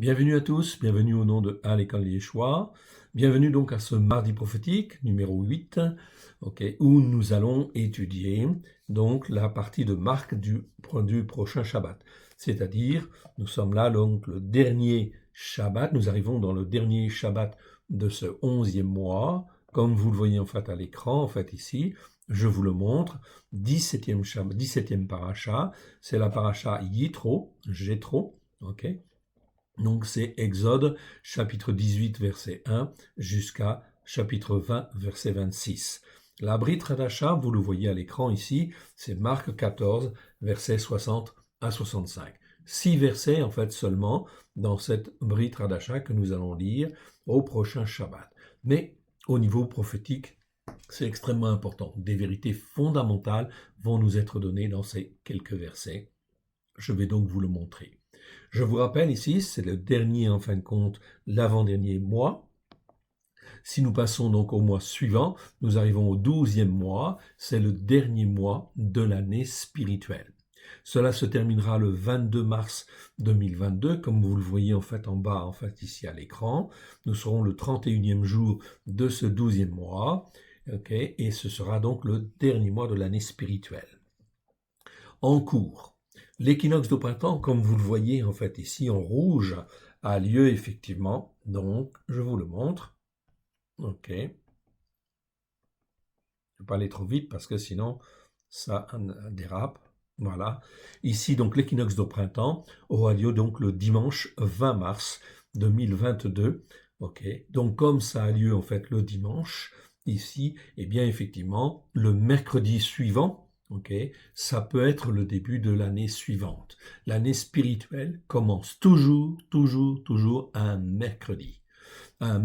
Bienvenue à tous, bienvenue au nom de À l'école Yeshua. Bienvenue donc à ce mardi prophétique numéro 8, où nous allons étudier donc la partie de Marc du prochain Shabbat. C'est-à-dire, nous sommes là donc le dernier Shabbat, nous arrivons dans le dernier Shabbat de ce 11e mois, comme vous le voyez en fait à l'écran, en fait ici, je vous le montre, 17e Shabbat, 17e paracha, c'est la paracha Jéthro, Donc c'est Exode chapitre 18 verset 1 jusqu'à chapitre 20 verset 26. La Brit Hadasha, vous le voyez à l'écran ici, c'est Marc 14 verset 60 à 65. 6 versets en fait seulement dans cette Brit Hadasha que nous allons lire au prochain Shabbat. Mais au niveau prophétique, c'est extrêmement important. Des vérités fondamentales vont nous être données dans ces quelques versets. Je vais donc vous le montrer. Je vous rappelle ici, c'est le dernier, en fin de compte, l'avant-dernier mois. Si nous passons donc au mois suivant, nous arrivons au 12e mois, c'est le dernier mois de l'année spirituelle. Cela se terminera le 22 mars 2022, comme vous le voyez en fait en bas, en fait ici à l'écran. Nous serons le 31e jour de ce 12e mois, et ce sera donc le dernier mois de l'année spirituelle. En cours. L'équinoxe de printemps, comme vous le voyez en fait ici en rouge, a lieu effectivement, donc je vous le montre. Je ne vais pas aller trop vite parce que sinon ça dérape. Voilà. Ici donc l'équinoxe de printemps aura lieu donc le dimanche 20 mars 2022. Donc comme ça a lieu en fait le dimanche, ici, et bien effectivement le mercredi suivant, ça peut être le début de l'année suivante. L'année spirituelle commence toujours un mercredi. Le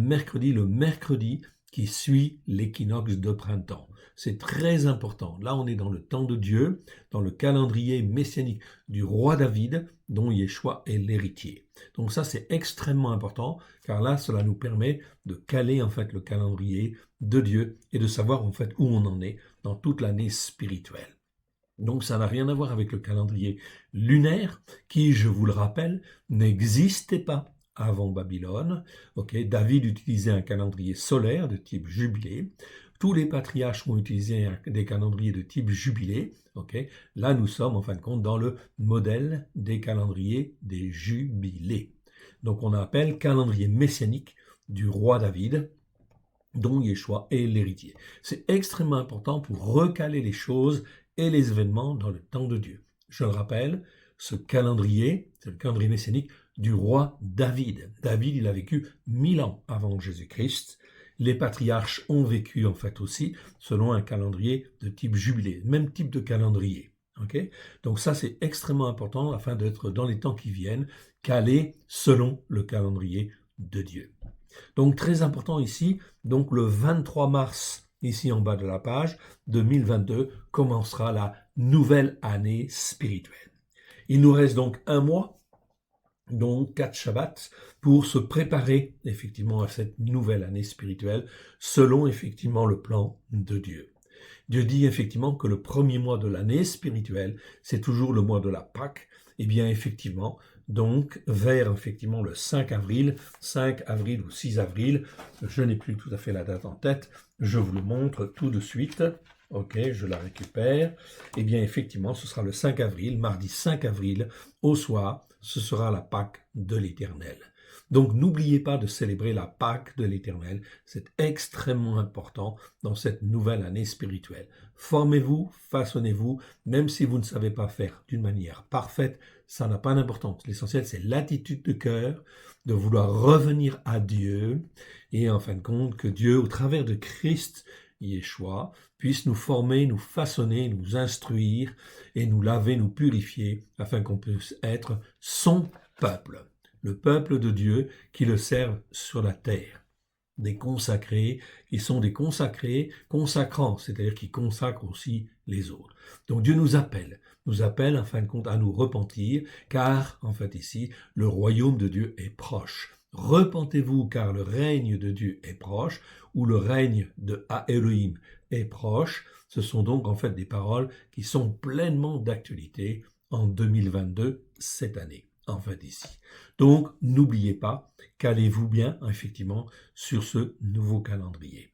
mercredi qui suit l'équinoxe de printemps. C'est très important. Là, on est dans le temps de Dieu, dans le calendrier messianique du roi David, dont Yeshua est l'héritier. Donc ça, c'est extrêmement important, car là, cela nous permet de caler en fait le calendrier de Dieu et de savoir en fait où on en est dans toute l'année spirituelle. Donc ça n'a rien à voir avec le calendrier lunaire qui, je vous le rappelle, n'existait pas avant Babylone. David utilisait un calendrier solaire de type jubilé. Tous les patriarches ont utilisé des calendriers de type jubilé. Là, nous sommes en fin de compte dans le modèle des calendriers des jubilés. Donc on appelle calendrier messianique du roi David, dont Yeshua est l'héritier. C'est extrêmement important pour recaler les choses et les événements dans le temps de Dieu. Je le rappelle, ce calendrier, c'est le calendrier messianique du roi David. David, il a vécu 1000 ans avant Jésus-Christ. Les patriarches ont vécu en fait aussi selon un calendrier de type jubilé, même type de calendrier. Donc ça, c'est extrêmement important afin d'être dans les temps qui viennent, calé selon le calendrier de Dieu. Donc très important ici, donc le 23 mars, ici en bas de la page, 2022, commencera la nouvelle année spirituelle. Il nous reste donc un mois, donc 4 Shabbats, pour se préparer effectivement à cette nouvelle année spirituelle, selon effectivement le plan de Dieu. Dieu dit effectivement que le premier mois de l'année spirituelle, c'est toujours le mois de la Pâque. Eh bien effectivement, donc vers effectivement le 5 avril ou 6 avril, je n'ai plus tout à fait la date en tête, je vous le montre tout de suite. Je la récupère. Eh bien effectivement, ce sera le 5 avril, mardi 5 avril, au soir, ce sera la Pâque de l'Éternel. Donc n'oubliez pas de célébrer la Pâque de l'Éternel, c'est extrêmement important dans cette nouvelle année spirituelle. Formez-vous, façonnez-vous, même si vous ne savez pas faire d'une manière parfaite, ça n'a pas d'importance. L'essentiel, c'est l'attitude de cœur, de vouloir revenir à Dieu, et en fin de compte, que Dieu, au travers de Christ, Yeshua, puisse nous former, nous façonner, nous instruire, et nous laver, nous purifier, afin qu'on puisse être son peuple. Le peuple de Dieu qui le serve sur la terre. Des consacrés qui sont des consacrés consacrants, c'est-à-dire qui consacrent aussi les autres. Donc Dieu nous appelle en fin de compte à nous repentir, car en fait ici, le royaume de Dieu est proche. Repentez-vous car le règne de Dieu est proche, ou le règne de Elohim est proche. Ce sont donc en fait des paroles qui sont pleinement d'actualité en 2022, cette année. en fait, ici. Donc, n'oubliez pas, calez-vous bien, effectivement, sur ce nouveau calendrier.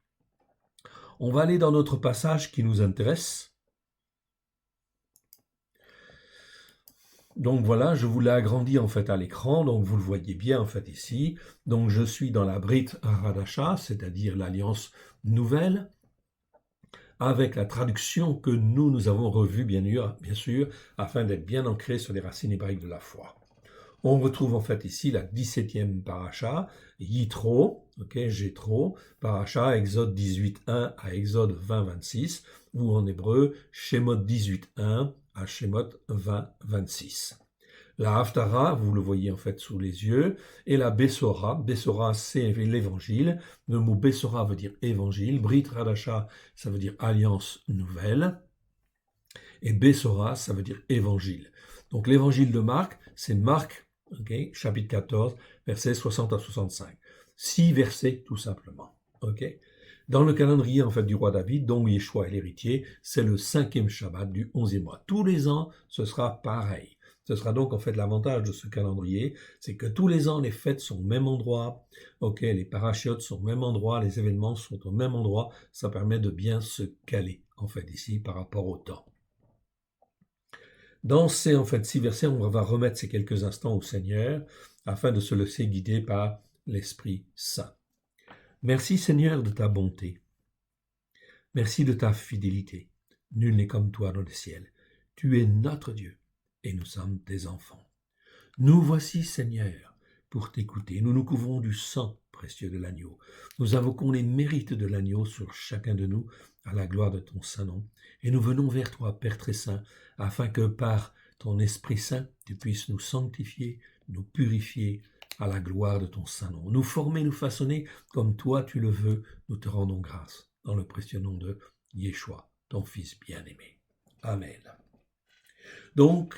On va aller dans notre passage qui nous intéresse. Donc voilà, je vous l'ai agrandi en fait à l'écran, donc vous le voyez bien en fait ici. Donc je suis dans la Brit Hadasha, c'est-à-dire l'Alliance nouvelle, avec la traduction que nous avons revue bien sûr, afin d'être bien ancré sur les racines hébraïques de la foi. On retrouve en fait ici la 17e paracha, Yitro, Jéthro, paracha Exode 18.1 à Exode 20.26, ou en hébreu Shemot 18.1 à Shemot 20.26. La Haftara, vous le voyez en fait sous les yeux, et la Bessora. Bessora, c'est l'évangile. Le mot Bessora veut dire évangile. Brit Hadasha, ça veut dire alliance nouvelle. Et Bessora, ça veut dire évangile. Donc l'évangile de Marc, c'est Marc, chapitre 14, versets 60 à 65. 6 versets tout simplement. Dans le calendrier en fait du roi David, dont Yeshua est l'héritier, c'est le 5e Shabbat du 11e mois. Tous les ans, ce sera pareil. Ce sera donc en fait l'avantage de ce calendrier, c'est que tous les ans les fêtes sont au même endroit, les parachiotes sont au même endroit, les événements sont au même endroit, ça permet de bien se caler en fait ici par rapport au temps. Dans ces 6 versets, on va remettre ces quelques instants au Seigneur afin de se laisser guider par l'Esprit Saint. Merci Seigneur de ta bonté. Merci de ta fidélité. Nul n'est comme toi dans le ciel. Tu es notre Dieu et nous sommes tes enfants. Nous voici Seigneur pour t'écouter. Nous nous couvrons du sang précieux de l'agneau. Nous invoquons les mérites de l'agneau sur chacun de nous à la gloire de ton saint nom. Et nous venons vers toi, Père très saint, afin que par ton Esprit Saint, tu puisses nous sanctifier, nous purifier à la gloire de ton saint nom. Nous former, nous façonner comme toi tu le veux. Nous te rendons grâce dans le précieux nom de Yeshua, ton Fils bien-aimé. Amen. Donc,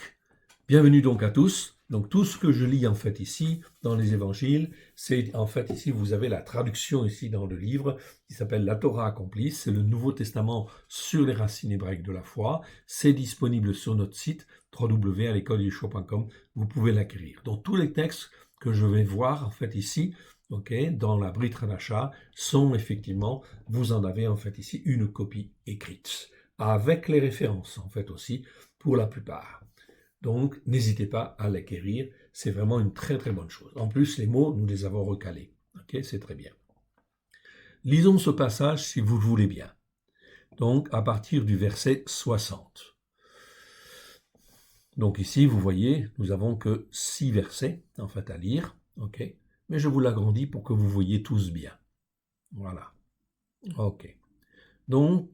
bienvenue donc à tous. Donc tout ce que je lis en fait ici dans les évangiles, c'est en fait ici vous avez la traduction ici dans le livre qui s'appelle La Torah accomplie, c'est le Nouveau Testament sur les racines hébraïques de la foi, c'est disponible sur notre site www.alécoleyeshua.com, vous pouvez l'acquérir. Donc tous les textes que je vais voir en fait ici, dans la Brit Hadasha sont effectivement, vous en avez en fait ici une copie écrite avec les références en fait aussi pour la plupart. Donc, n'hésitez pas à l'acquérir, c'est vraiment une très très bonne chose. En plus, les mots, nous les avons recalés. C'est très bien. Lisons ce passage si vous le voulez bien. Donc, à partir du verset 60. Donc ici, vous voyez, nous avons que 6 versets, en fait, à lire. Mais je vous l'agrandis pour que vous voyez tous bien. Voilà. Donc,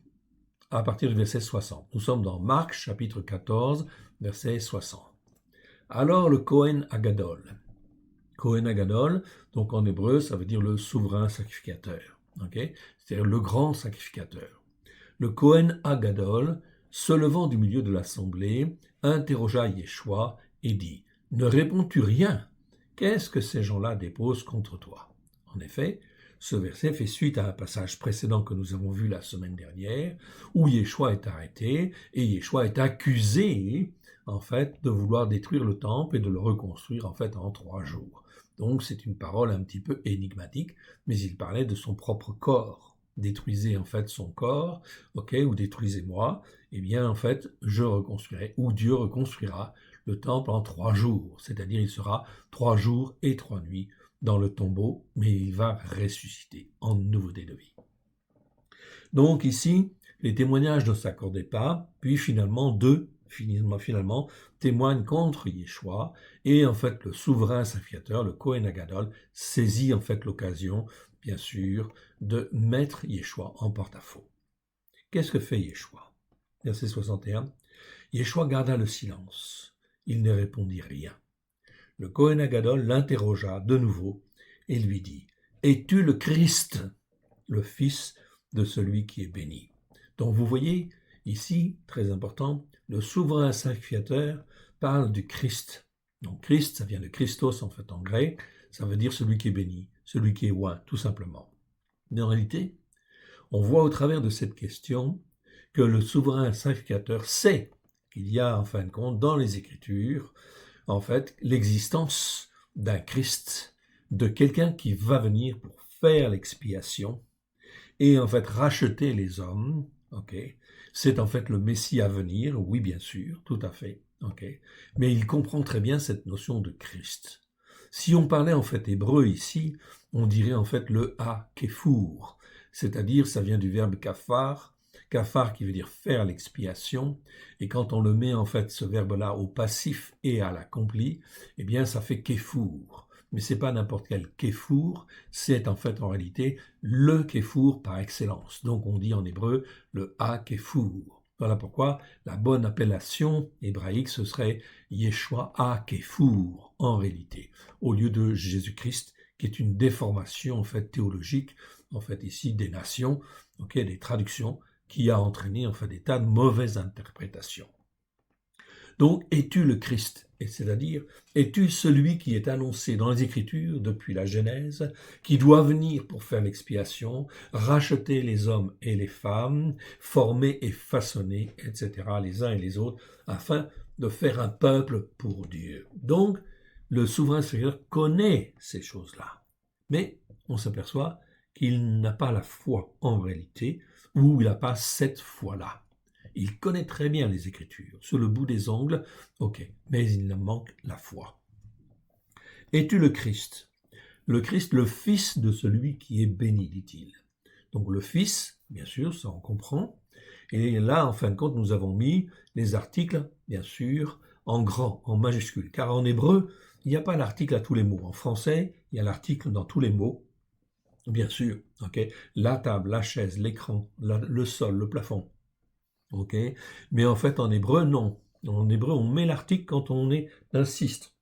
à partir du verset 60. Nous sommes dans Marc, chapitre 14, verset 60. Alors le Kohen Agadol. Kohen Agadol, donc en hébreu, ça veut dire le souverain sacrificateur. C'est-à-dire le grand sacrificateur. Le Kohen Agadol, se levant du milieu de l'assemblée, interrogea Yeshua et dit « Ne réponds-tu rien? Qu'est-ce que ces gens-là déposent contre toi ?» En effet, ce verset fait suite à un passage précédent que nous avons vu la semaine dernière, où Yeshua est arrêté et Yeshua est accusé, en fait, de vouloir détruire le temple et de le reconstruire, en fait, en 3 jours. Donc, c'est une parole un petit peu énigmatique, mais il parlait de son propre corps. Détruisez, en fait, son corps, ou détruisez-moi, eh bien, en fait, je reconstruirai, ou Dieu reconstruira le temple en 3 jours, c'est-à-dire il sera 3 jours et 3 nuits dans le tombeau, mais il va ressusciter en nouveauté de vie. Donc ici, les témoignages ne s'accordaient pas, puis finalement témoignent contre Yeshua, et en fait le souverain sacrificateur, le Kohen Agadol, saisit en fait l'occasion, bien sûr, de mettre Yeshua en porte-à-faux. Qu'est-ce que fait Yeshua? Verset 61. Yeshua garda le silence, il ne répondit rien. Le Kohen Agadol l'interrogea de nouveau et lui dit « Es-tu le Christ, le Fils de celui qui est béni ?» Donc vous voyez, ici, très important, le souverain sacrificateur parle du Christ. Donc Christ, ça vient de Christos en fait en grec, ça veut dire celui qui est béni, celui qui est oint, tout simplement. Mais en réalité, on voit au travers de cette question que le souverain sacrificateur sait qu'il y a en fin de compte dans les Écritures en fait, l'existence d'un Christ, de quelqu'un qui va venir pour faire l'expiation et en fait racheter les hommes, ok. C'est en fait le Messie à venir, oui bien sûr, tout à fait, ok. Mais il comprend très bien cette notion de Christ. Si on parlait en fait hébreu ici, on dirait en fait le ha-kefour, c'est-à-dire ça vient du verbe kafar, kafar qui veut dire faire l'expiation, et quand on le met en fait ce verbe-là au passif et à l'accompli, eh bien ça fait kefour. Mais c'est pas n'importe quel kefour, c'est en fait en réalité le kefour par excellence. Donc on dit en hébreu le ha-kefour. Voilà pourquoi la bonne appellation hébraïque ce serait Yeshua ha-kefour en réalité, au lieu de Jésus-Christ qui est une déformation en fait théologique, en fait ici des nations, okay, des traductions, qui a entraîné en fait des tas de mauvaises interprétations. Donc, es-tu le Christ? Et c'est-à-dire, es-tu celui qui est annoncé dans les Écritures depuis la Genèse, qui doit venir pour faire l'expiation, racheter les hommes et les femmes, former et façonner, etc., les uns et les autres, afin de faire un peuple pour Dieu. Donc, le souverain Seigneur connaît ces choses-là. Mais on s'aperçoit qu'il n'a pas la foi en réalité, ou il n'a pas cette foi-là. Il connaît très bien les Écritures, sur le bout des ongles, ok, mais il manque la foi. Es-tu le Christ? Le Christ, le Fils de celui qui est béni, dit-il. Donc le Fils, bien sûr, ça on comprend. Et là, en fin de compte, nous avons mis les articles, bien sûr, en grand, en majuscule. Car en hébreu, il n'y a pas l'article à tous les mots. En français, il y a l'article dans tous les mots. Bien sûr, ok. La table, la chaise, l'écran, le sol, le plafond. Ok, mais en fait en hébreu non. En hébreu on met l'article quand on insiste.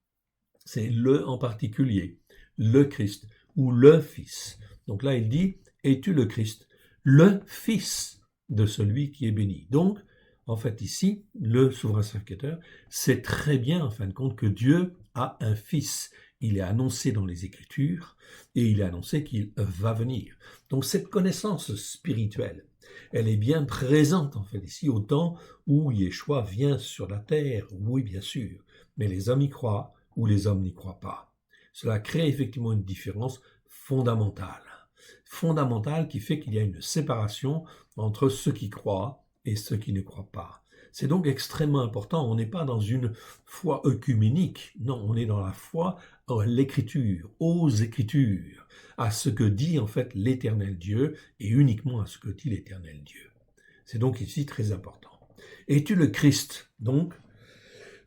C'est le en particulier, le Christ ou le Fils. Donc là il dit es-tu le Christ, le Fils de celui qui est béni. Donc en fait ici le souverain sacrificateur sait très bien en fin de compte que Dieu a un Fils. Il est annoncé dans les Écritures et il est annoncé qu'il va venir. Donc cette connaissance spirituelle, elle est bien présente en fait ici au temps où Yeshua vient sur la terre, oui bien sûr, mais les hommes y croient ou les hommes n'y croient pas. Cela crée effectivement une différence fondamentale qui fait qu'il y a une séparation entre ceux qui croient et ceux qui ne croient pas. C'est donc extrêmement important, on n'est pas dans une foi œcuménique, non, on est dans la foi à l'Écriture, aux Écritures, à ce que dit en fait l'Éternel Dieu et uniquement à ce que dit l'Éternel Dieu. C'est donc ici très important. Es-tu le Christ, donc,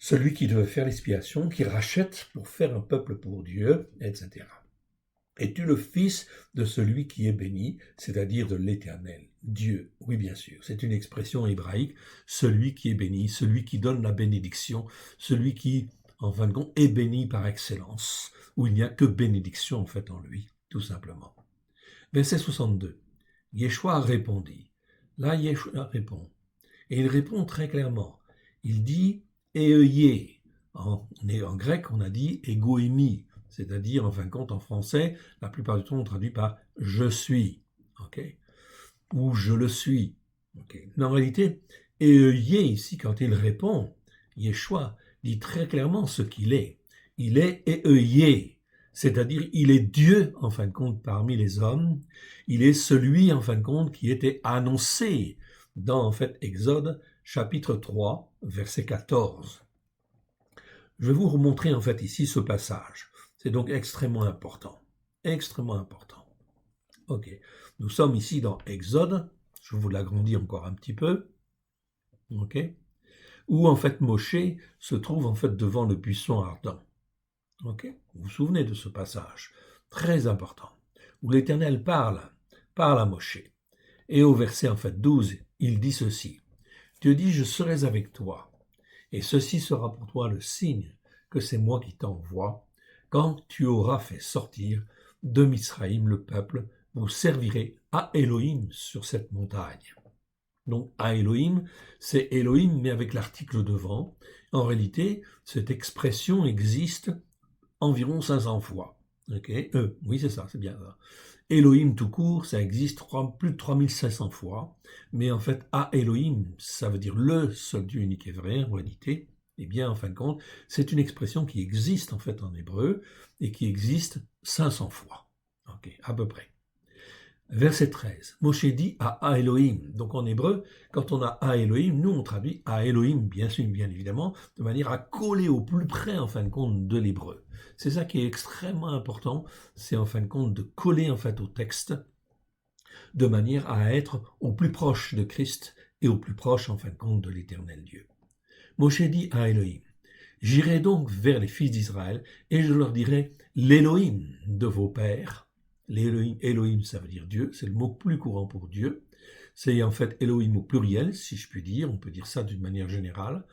celui qui devait faire l'expiation, qui rachète pour faire un peuple pour Dieu, etc. Es-tu le Fils de celui qui est béni, c'est-à-dire de l'Éternel, Dieu? Oui, bien sûr, c'est une expression hébraïque, celui qui est béni, celui qui donne la bénédiction, celui qui, en fin de compte, est béni par excellence, où il n'y a que bénédiction en fait en lui, tout simplement. Verset 62. Yeshua répondit. Là, Yeshua répond. Et il répond très clairement. Il dit « Euyé ». En grec, on a dit « egoimi », c'est-à-dire, en fin de compte, en français, la plupart du temps, on traduit par « je suis », okay, ou « je le suis ». Okay. Mais en réalité, Euyé, ici, quand il répond, Yeshua dit très clairement ce qu'il est. Il est Euyé. C'est-à-dire, il est Dieu, en fin de compte, parmi les hommes. Il est celui, en fin de compte, qui était annoncé dans, en fait, Exode, chapitre 3, verset 14. Je vais vous remontrer, en fait, ici, ce passage. C'est donc extrêmement important. Extrêmement important. Ok. Nous sommes ici dans Exode. Je vous l'agrandis encore un petit peu. Ok. Où, en fait, Moshe se trouve, en fait, devant le buisson ardent. Okay. Vous vous souvenez de ce passage, très important, où l'Éternel parle à Moshe. Et au verset en fait 12, il dit ceci. Dieu dit, je serai avec toi, et ceci sera pour toi le signe que c'est moi qui t'envoie. Quand tu auras fait sortir de Misraïm le peuple, vous servirez à Elohim sur cette montagne. Donc, à Elohim, c'est Elohim, mais avec l'article devant. En réalité, cette expression existe environ 500 fois. Okay. Oui, c'est ça, c'est bien ça. Elohim tout court, ça existe plus de 3500 fois, mais en fait, à Elohim, ça veut dire le seul Dieu unique et vrai, en réalité, Eh bien, en fin de compte, c'est une expression qui existe en fait en hébreu et qui existe 500 fois, ok, à peu près. Verset 13, Moshe dit à Elohim. Donc en hébreu, quand on a à Elohim, nous on traduit à Elohim, bien sûr, bien évidemment, de manière à coller au plus près, en fin de compte, de l'hébreu. C'est ça qui est extrêmement important, c'est en fin de compte de coller en fait au texte, de manière à être au plus proche de Christ et au plus proche, en fin de compte, de l'éternel Dieu. Moshe dit à Elohim, j'irai donc vers les fils d'Israël et je leur dirai l'Elohim de vos pères. L'Elohim, Elohim, ça veut dire Dieu, c'est le mot plus courant pour Dieu. C'est en fait Elohim au pluriel, si je puis dire, on peut dire ça d'une manière générale.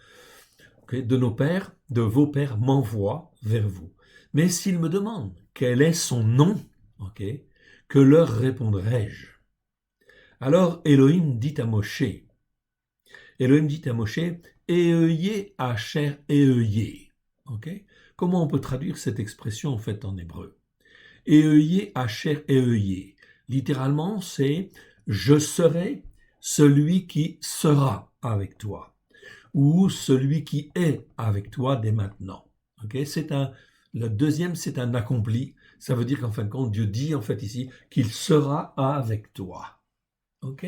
Okay, de nos pères, de vos pères m'envoie vers vous. Mais s'ils me demandent quel est son nom, okay, que leur répondrai-je? Alors Elohim dit à Moshe, Euyé Asher Euyé. Okay? Comment on peut traduire cette expression en fait en hébreu? Euyé Asher Euyé. Littéralement, c'est je serai celui qui sera avec toi ou celui qui est avec toi dès maintenant. Okay? Le deuxième, c'est un accompli. Ça veut dire qu'en fin de compte, Dieu dit en fait ici qu'il sera avec toi. Ok?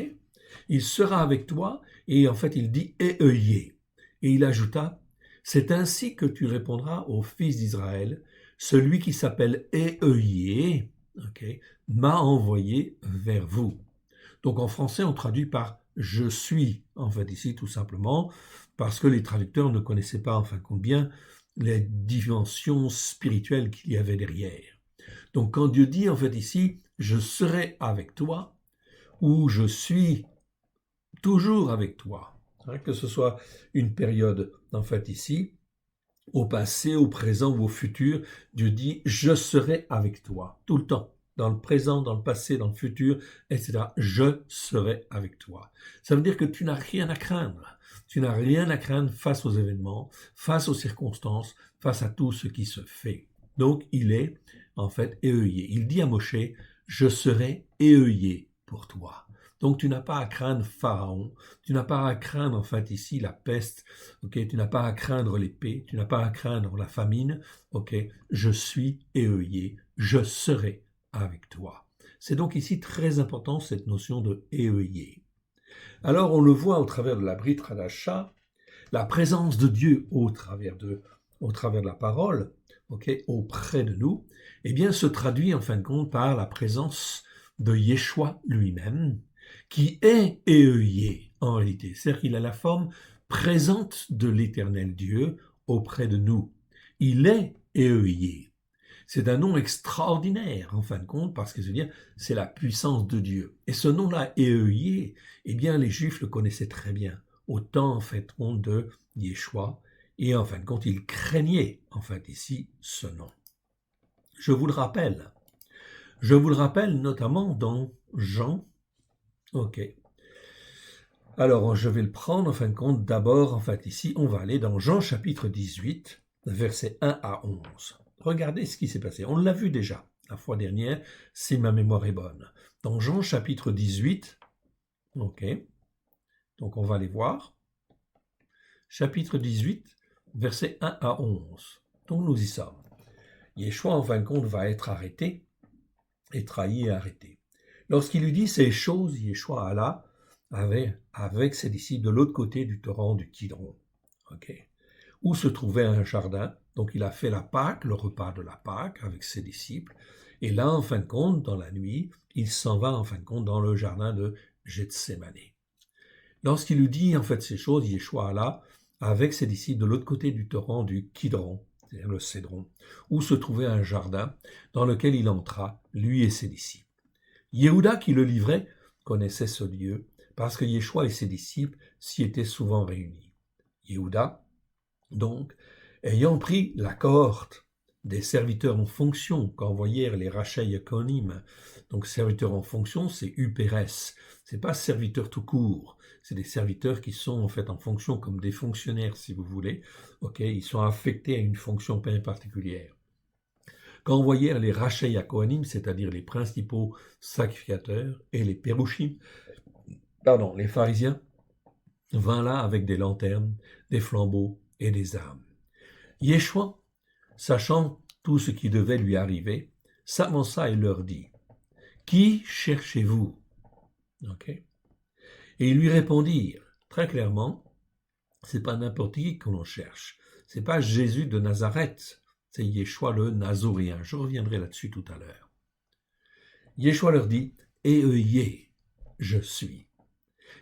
Il sera avec toi et en fait il dit Euyé. Et il ajouta, c'est ainsi que tu répondras aux fils d'Israël, celui qui s'appelle Euyé, okay, m'a envoyé vers vous. Donc en français on traduit par je suis, en fait ici tout simplement, parce que les traducteurs ne connaissaient pas en fin de compte bien les dimensions spirituelles qu'il y avait derrière. Donc quand Dieu dit en fait ici je serai avec toi, ou je suis toujours avec toi, que ce soit une période en fait ici, au passé, au présent ou au futur, Dieu dit je serai avec toi tout le temps, dans le présent, dans le passé, dans le futur, etc. Je serai avec toi. Ça veut dire que tu n'as rien à craindre. Tu n'as rien à craindre face aux événements, face aux circonstances, face à tout ce qui se fait. Donc il est en fait Euyé. Il dit à Moshe, je serai Euyé pour toi. Donc tu n'as pas à craindre Pharaon, tu n'as pas à craindre en fait ici la peste, ok, tu n'as pas à craindre l'épée, tu n'as pas à craindre la famine, ok, je suis Euyé, je serai avec toi. C'est donc ici très important cette notion de Euyé. Alors on le voit au travers de la Brit Hadasha, la présence de Dieu au travers de la parole, ok, auprès de nous, eh bien se traduit en fin de compte par la présence de Yeshua lui-même, qui est Euyé en réalité, c'est-à-dire qu'il a la forme présente de l'éternel Dieu auprès de nous. Il est Euyé. C'est un nom extraordinaire en fin de compte parce que c'est la puissance de Dieu. Et ce nom-là, Euyé, eh bien les Juifs le connaissaient très bien, au temps en fait de Yeshua, et en fin de compte ils craignaient en fait ici ce nom. Je vous le rappelle notamment dans Jean. Ok. Alors, je vais le prendre, en fin de compte, d'abord, en fait, ici, on va aller dans Jean chapitre 18, versets 1 à 11. Regardez ce qui s'est passé. On l'a vu déjà la fois dernière, si ma mémoire est bonne. Dans Jean chapitre 18, ok, donc on va aller voir. Chapitre 18, versets 1 à 11. Donc nous y sommes. Yeshua, en fin de compte, va être arrêté, et trahi et arrêté. Lorsqu'il lui dit ces choses, Yeshua alla avec ses disciples de l'autre côté du torrent du Kidron, où se trouvait un jardin. Donc il a fait la Pâque, le repas de la Pâque avec ses disciples. Et là, en fin de compte, dans la nuit, il s'en va en fin de compte dans le jardin de Gethsémane. Lorsqu'il lui dit en fait ces choses, Yeshua alla avec ses disciples de l'autre côté du torrent du Kidron, c'est-à-dire le Cédron, où se trouvait un jardin dans lequel il entra, lui et ses disciples. Yehuda qui le livrait connaissait ce lieu parce que Yeshua et ses disciples s'y étaient souvent réunis. Yehuda, donc, ayant pris la cohorte des serviteurs en fonction qu'envoyèrent les Rachei Kohanim, donc serviteurs en fonction, c'est UPRS, c'est pas serviteurs tout court, c'est des serviteurs qui sont en fait en fonction comme des fonctionnaires si vous voulez, ils sont affectés à une fonction bien particulière. Qu'envoyèrent les Rachei Kohanim, c'est-à-dire les principaux sacrificateurs, et les Pérouchim, les pharisiens, vinrent là avec des lanternes, des flambeaux et des âmes. Yeshua, sachant tout ce qui devait lui arriver, s'avança et leur dit, « Qui cherchez-vous » Okay. Et ils lui répondirent très clairement, c'est pas n'importe qui que l'on cherche, c'est pas Jésus de Nazareth, c'est Yeshua le Nazoréen. Je reviendrai là-dessus tout à l'heure. Yeshua leur dit, Euillé, je suis.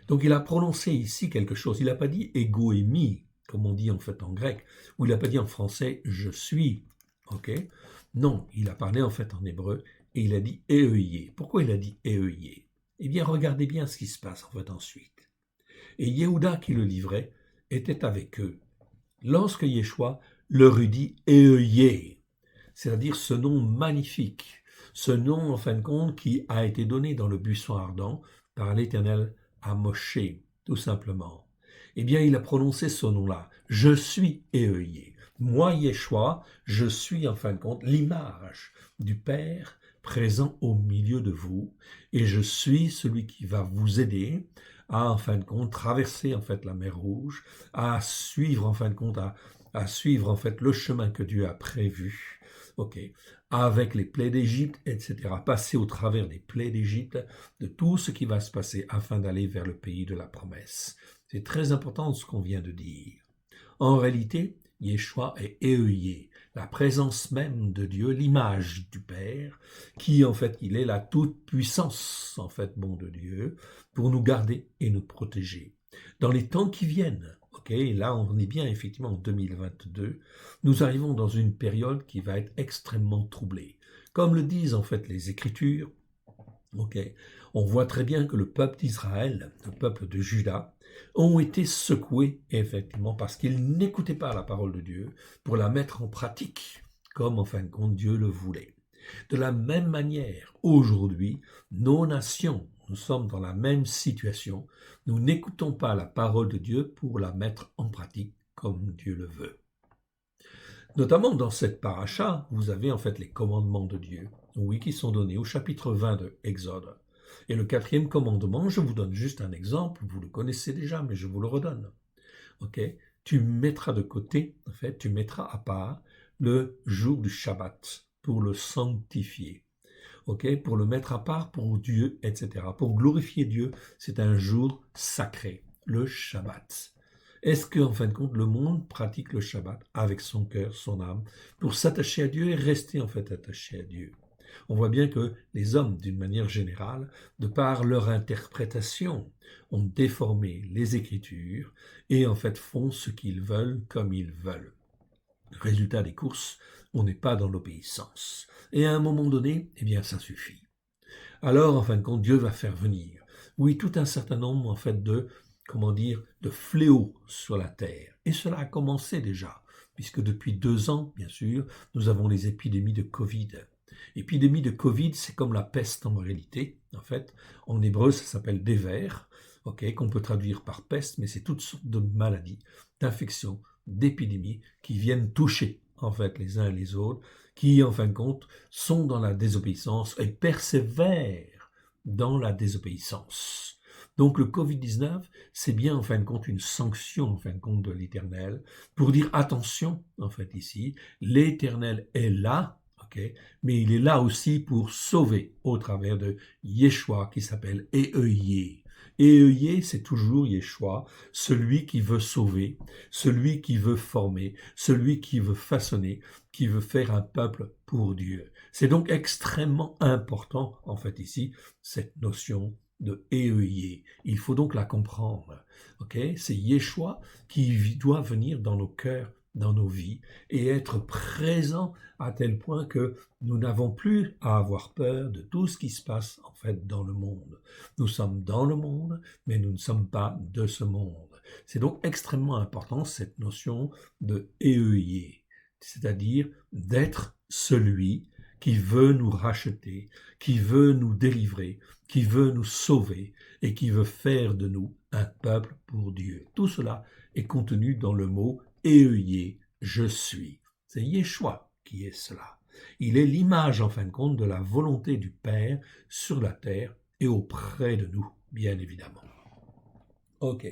Donc il a prononcé ici quelque chose, il n'a pas dit ego émi, comme on dit en fait en grec, ou il n'a pas dit en français je suis, ok? Non, il a parlé en fait en hébreu et il a dit Euillé. Pourquoi il a dit Euillé? Eh bien, regardez bien ce qui se passe en fait ensuite. Et Yehuda qui le livrait était avec eux. Lorsque Yeshua leur eut dit Euillé, c'est-à-dire ce nom magnifique, ce nom en fin de compte qui a été donné dans le buisson ardent par l'Éternel à Moshe, tout simplement. Eh bien, il a prononcé ce nom-là. Je suis Euillé. Moi, Yeshua, je suis en fin de compte l'image du Père présent au milieu de vous, et je suis celui qui va vous aider à, en fin de compte, traverser en fait la mer Rouge, à suivre en fin de compte, à suivre en fait le chemin que Dieu a prévu, ok, avec les plaies d'Égypte, etc. Passer au travers des plaies d'Égypte, de tout ce qui va se passer afin d'aller vers le pays de la promesse. C'est très important ce qu'on vient de dire. En réalité, Yeshua est Euillé, la présence même de Dieu, l'image du Père, qui en fait, il est la toute-puissance, en fait, bon de Dieu, pour nous garder et nous protéger. Dans les temps qui viennent, ok, là on est bien effectivement en 2022, nous arrivons dans une période qui va être extrêmement troublée. Comme le disent en fait les Écritures, ok, on voit très bien que le peuple d'Israël, le peuple de Juda, ont été secoués, effectivement, parce qu'ils n'écoutaient pas la parole de Dieu pour la mettre en pratique, comme en fin de compte Dieu le voulait. De la même manière, aujourd'hui, nos nations, nous sommes dans la même situation, nous n'écoutons pas la parole de Dieu pour la mettre en pratique comme Dieu le veut. Notamment dans cette paracha, vous avez en fait les commandements de Dieu, oui, qui sont donnés au chapitre 20 de Exode. Et le 4e commandement, je vous donne juste un exemple, vous le connaissez déjà, mais je vous le redonne. Ok, tu mettras de côté, en fait, tu mettras à part le jour du Shabbat pour le sanctifier. Ok, pour le mettre à part pour Dieu, etc. Pour glorifier Dieu, c'est un jour sacré, le Shabbat. Est-ce qu'en fin de compte, le monde pratique le Shabbat avec son cœur, son âme, pour s'attacher à Dieu et rester en fait attaché à Dieu? On voit bien que les hommes, d'une manière générale, de par leur interprétation, ont déformé les Écritures et en fait font ce qu'ils veulent comme ils veulent. Résultat des courses, on n'est pas dans l'obéissance. Et à un moment donné, eh bien, ça suffit. Alors, en fin de compte, Dieu va faire venir, oui, tout un certain nombre, en fait, de fléaux sur la terre. Et cela a commencé déjà, puisque depuis 2 ans, bien sûr, nous avons les épidémies de Covid. Épidémie de Covid, c'est comme la peste en réalité. En fait, en hébreu, ça s'appelle déver, ok, qu'on peut traduire par peste, mais c'est toutes sortes de maladies, d'infections, d'épidémies qui viennent toucher en fait les uns et les autres, qui en fin de compte sont dans la désobéissance et persévèrent dans la désobéissance. Donc le Covid-19, c'est bien en fin de compte une sanction en fin de compte de l'Éternel pour dire attention en fait ici, l'Éternel est là, ok, mais il est là aussi pour sauver au travers de Yeshua qui s'appelle Euillé. Euillé, c'est toujours Yeshua, celui qui veut sauver, celui qui veut former, celui qui veut façonner, qui veut faire un peuple pour Dieu. C'est donc extrêmement important, en fait, ici, cette notion de Euillé. Il faut donc la comprendre. Okay? C'est Yeshua qui doit venir dans nos cœurs, dans nos vies, et être présent à tel point que nous n'avons plus à avoir peur de tout ce qui se passe en fait dans le monde. Nous sommes dans le monde, mais nous ne sommes pas de ce monde. C'est donc extrêmement important cette notion de Euillé, c'est-à-dire d'être celui qui veut nous racheter, qui veut nous délivrer, qui veut nous sauver et qui veut faire de nous un peuple pour Dieu. Tout cela est contenu dans le mot Euillé, je suis. C'est Yeshua qui est cela. Il est l'image, en fin de compte, de la volonté du Père sur la terre et auprès de nous, bien évidemment. Ok.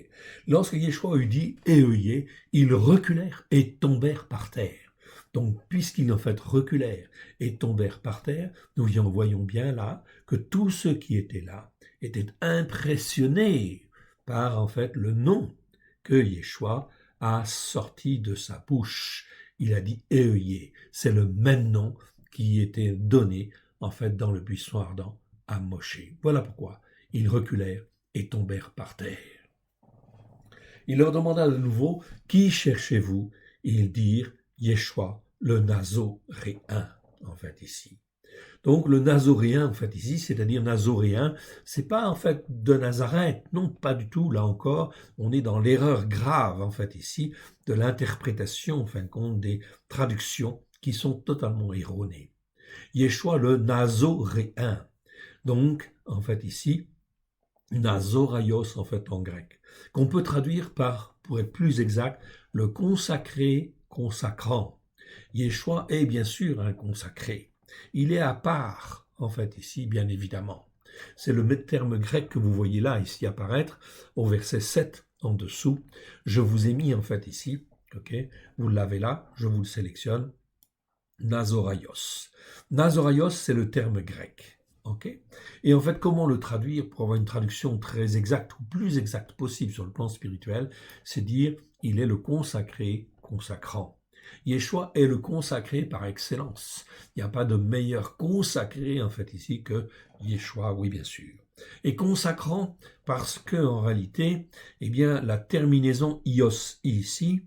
Lorsque Yeshua eut dit et œillés, ils reculèrent et tombèrent par terre. Donc, puisqu'ils en fait reculèrent et tombèrent par terre, nous voyons bien là que tous ceux qui étaient là étaient impressionnés par en fait le nom que Yeshua a sorti de sa bouche. Il a dit et œillés. C'est le même nom qui était donné en fait dans le buisson ardent à Moshe. Voilà pourquoi ils reculèrent et tombèrent par terre. Il leur demanda de nouveau, qui cherchez-vous? Et ils dirent, Yeshua, le Nazoréen, en fait, ici. Donc, le Nazoréen, en fait, ici, c'est-à-dire Nazoréen, c'est pas, en fait, de Nazareth. Non, pas du tout. Là encore, on est dans l'erreur grave, en fait, ici, de l'interprétation, en fin de compte, des traductions qui sont totalement erronées. Yeshua, le Nazoréen. Donc, en fait, ici, Nazoraios en fait en grec, qu'on peut traduire par, pour être plus exact, le consacré, consacrant. Yeshua est bien sûr un consacré. Il est à part, en fait, ici, bien évidemment. C'est le terme grec que vous voyez là, ici apparaître, au verset 7 en dessous. Je vous ai mis, en fait, ici, ok, vous l'avez là, je vous le sélectionne, Nazoraios. Nazoraios, c'est le terme grec. Okay. Et en fait, comment le traduire pour avoir une traduction très exacte ou plus exacte possible sur le plan spirituel, c'est dire il est le consacré, consacrant. Yeshua est le consacré par excellence. Il n'y a pas de meilleur consacré en fait ici que Yeshua, oui bien sûr. Et consacrant parce que en réalité, eh bien la terminaison ios ici.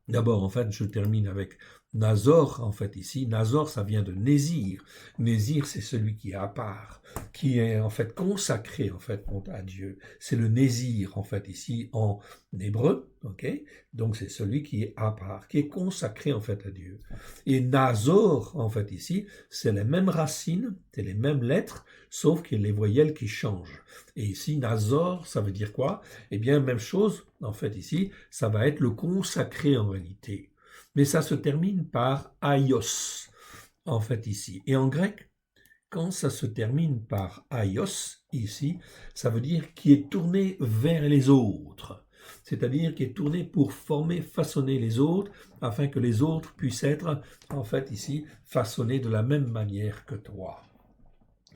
D'abord, en fait, je termine avec Nazor, en fait, ici. Nazor, ça vient de Nézir. Nézir, c'est celui qui est à part, qui est, en fait, consacré, en fait, à Dieu. C'est le Nézir, en fait, ici, en hébreu, ok? Donc, c'est celui qui est à part, qui est consacré, en fait, à Dieu. Et Nazor, en fait, ici, c'est les mêmes racines, c'est les mêmes lettres, sauf qu'il y a les voyelles qui changent. Et ici, Nazor, ça veut dire quoi? Eh bien, même chose, en fait, ici, ça va être le consacré en réalité. Mais ça se termine par aios, en fait, ici. Et en grec, quand ça se termine par aios, ici, ça veut dire qui est tourné vers les autres. C'est-à-dire qui est tourné pour former, façonner les autres, afin que les autres puissent être, en fait, ici, façonnés de la même manière que toi.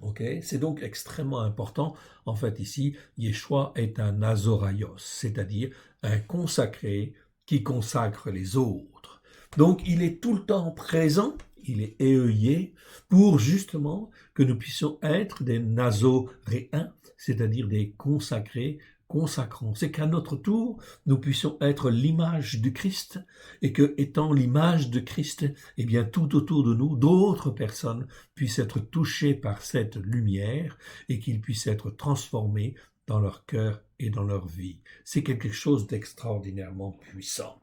Okay. C'est donc extrêmement important. En fait, ici, Yeshua est un Nazoraios, c'est-à-dire un consacré qui consacre les autres. Donc, il est tout le temps présent, il est éœillé pour justement que nous puissions être des Nazoréens, c'est-à-dire des consacrés, consacrants. C'est qu'à notre tour, nous puissions être l'image du Christ et que, étant l'image de Christ, eh bien, tout autour de nous, d'autres personnes puissent être touchés par cette lumière et qu'ils puissent être transformés dans leur cœur et dans leur vie. C'est quelque chose d'extraordinairement puissant.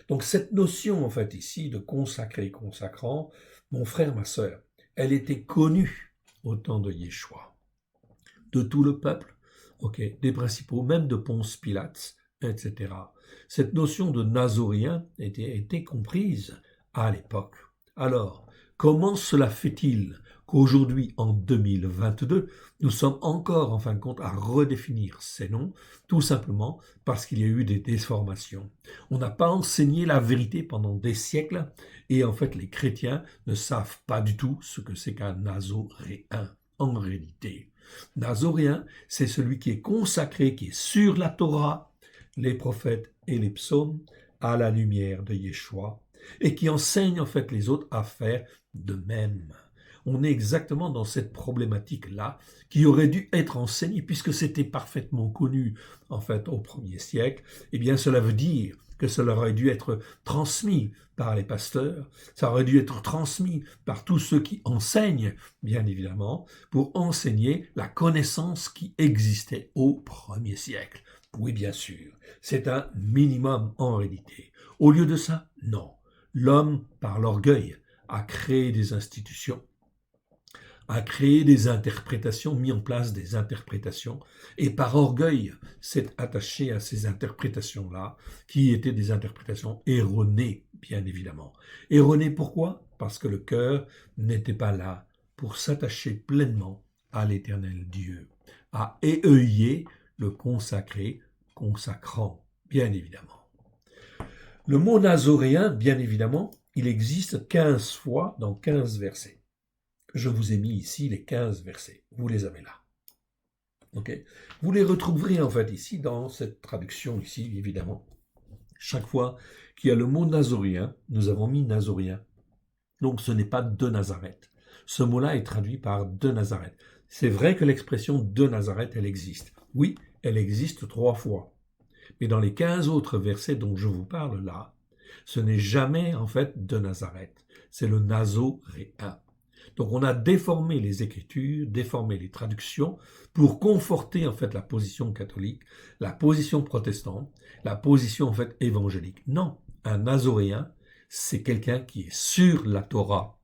Donc cette notion, en fait, ici, de consacré, consacrant, mon frère, ma sœur, elle était connue au temps de Yeshua, de tout le peuple, okay, des principaux, même de Ponce Pilate, etc. Cette notion de Nazorien était comprise à l'époque. Alors, comment cela fait-il qu'aujourd'hui, en 2022, nous sommes encore, en fin de compte, à redéfinir ces noms, tout simplement parce qu'il y a eu des déformations. On n'a pas enseigné la vérité pendant des siècles, et en fait, les chrétiens ne savent pas du tout ce que c'est qu'un nazoréen, en réalité. Nazoréen, c'est celui qui est consacré, qui est sur la Torah, les prophètes et les psaumes, à la lumière de Yeshua, et qui enseigne en fait les autres à faire de même. On est exactement dans cette problématique-là qui aurait dû être enseignée puisque c'était parfaitement connu en fait au 1er siècle. Eh bien, cela veut dire que cela aurait dû être transmis par les pasteurs, ça aurait dû être transmis par tous ceux qui enseignent, bien évidemment, pour enseigner la connaissance qui existait au 1er siècle. Oui, bien sûr, c'est un minimum en réalité. Au lieu de ça, non. L'homme, par l'orgueil, a créé des institutions, a créé des interprétations, mis en place des interprétations, et par orgueil s'est attaché à ces interprétations-là, qui étaient des interprétations erronées, bien évidemment. Erronées pourquoi? Parce que le cœur n'était pas là pour s'attacher pleinement à l'éternel Dieu, à éœiller le consacré, consacrant, bien évidemment. Le mot nazoréen, bien évidemment, il existe 15 fois dans 15 versets. Je vous ai mis ici les 15 versets, vous les avez là. Okay. Vous les retrouverez en fait ici dans cette traduction ici, évidemment. Chaque fois qu'il y a le mot nazoréen, nous avons mis nazoréen. Donc ce n'est pas de Nazareth. Ce mot-là est traduit par de Nazareth. C'est vrai que l'expression de Nazareth, elle existe. Oui, elle existe 3 fois. Mais dans les 15 autres versets dont je vous parle là, ce n'est jamais en fait de Nazareth. C'est le nazoréen. Donc on a déformé les Écritures, déformé les traductions pour conforter en fait la position catholique, la position protestante, la position en fait évangélique. Non, un nazoréen, c'est quelqu'un qui est sur la Torah,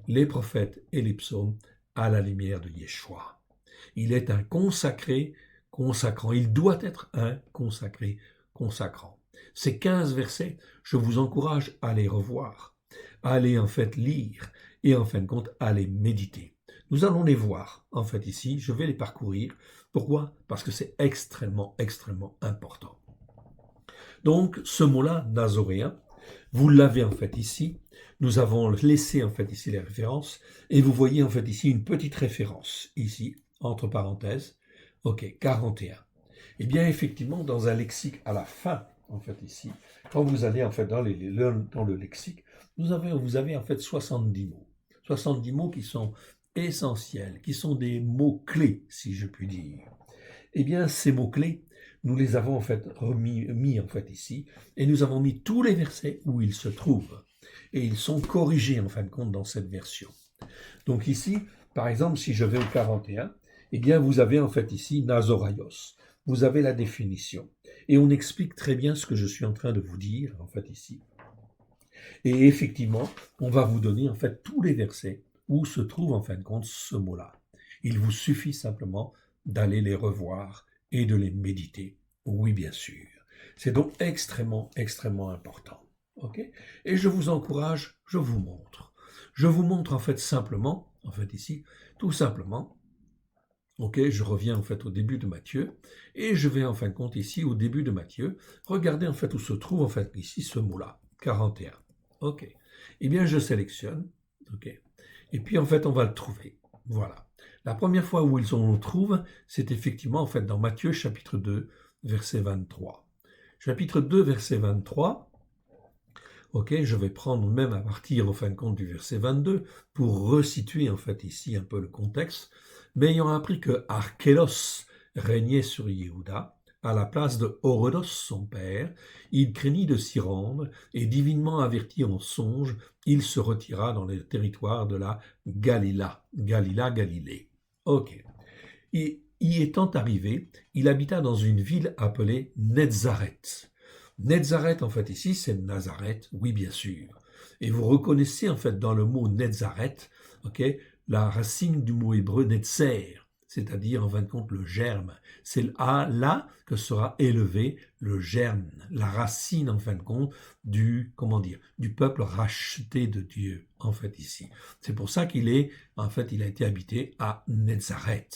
les prophètes et les psaumes à la lumière de Yeshua. Il est un consacré consacrant. Il doit être un consacré consacrant. Ces 15 versets, je vous encourage à les revoir, à les en fait lire et en fin de compte à les méditer. Nous allons les voir en fait ici, je vais les parcourir. Pourquoi? Parce que c'est extrêmement important. Donc ce mot-là, nazoréen, vous l'avez en fait ici. Nous avons laissé en fait ici les références et vous voyez en fait ici une petite référence ici, entre parenthèses, ok, 41. Eh bien effectivement dans un lexique à la fin, en fait ici, quand vous allez en fait dans le lexique, vous avez en fait 70 mots. 70 mots qui sont essentiels, qui sont des mots-clés, si je puis dire. Eh bien ces mots-clés, nous les avons en fait mis en fait ici, et nous avons mis tous les versets où ils se trouvent. Et ils sont corrigés en fin de compte dans cette version. Donc ici, par exemple, si je vais au 41, eh bien vous avez en fait ici Nazoraios. Vous avez la définition. Et on explique très bien ce que je suis en train de vous dire en fait ici. Et effectivement, on va vous donner en fait tous les versets où se trouve en fin de compte ce mot-là. Il vous suffit simplement d'aller les revoir et de les méditer. Oui, bien sûr. C'est donc extrêmement important. Okay? Et je vous encourage, je vous montre. Je vous montre en fait simplement, en fait ici, tout simplement, ok, je reviens en fait au début de Matthieu, et je vais en fin de compte ici au début de Matthieu, regardez en fait où se trouve en fait ici ce mot-là, 41. Ok, eh bien je sélectionne, ok, et puis en fait on va le trouver, voilà. La première fois où on le trouve, c'est effectivement en fait dans Matthieu chapitre 2, verset 23. Chapitre 2, verset 23, ok, je vais prendre même à partir en fin de compte du verset 22 pour resituer en fait ici un peu le contexte. Mais ayant appris que Archélos régnait sur Yehuda, à la place de Orodos son père, il craignit de s'y rendre, et divinement averti en songe, il se retira dans le territoire de la Galilée. Ok. Et y étant arrivé, il habita dans une ville appelée Netzaret. Netzaret, en fait, ici, c'est Nazareth, oui, bien sûr. Et vous reconnaissez, en fait, dans le mot Netzaret, ok, la racine du mot hébreu Netzer, c'est-à-dire, en fin de compte, le germe. C'est là que sera élevé le germe, la racine, en fin de compte, du peuple racheté de Dieu, en fait, ici. C'est pour ça qu'il a été habité à Netzaret.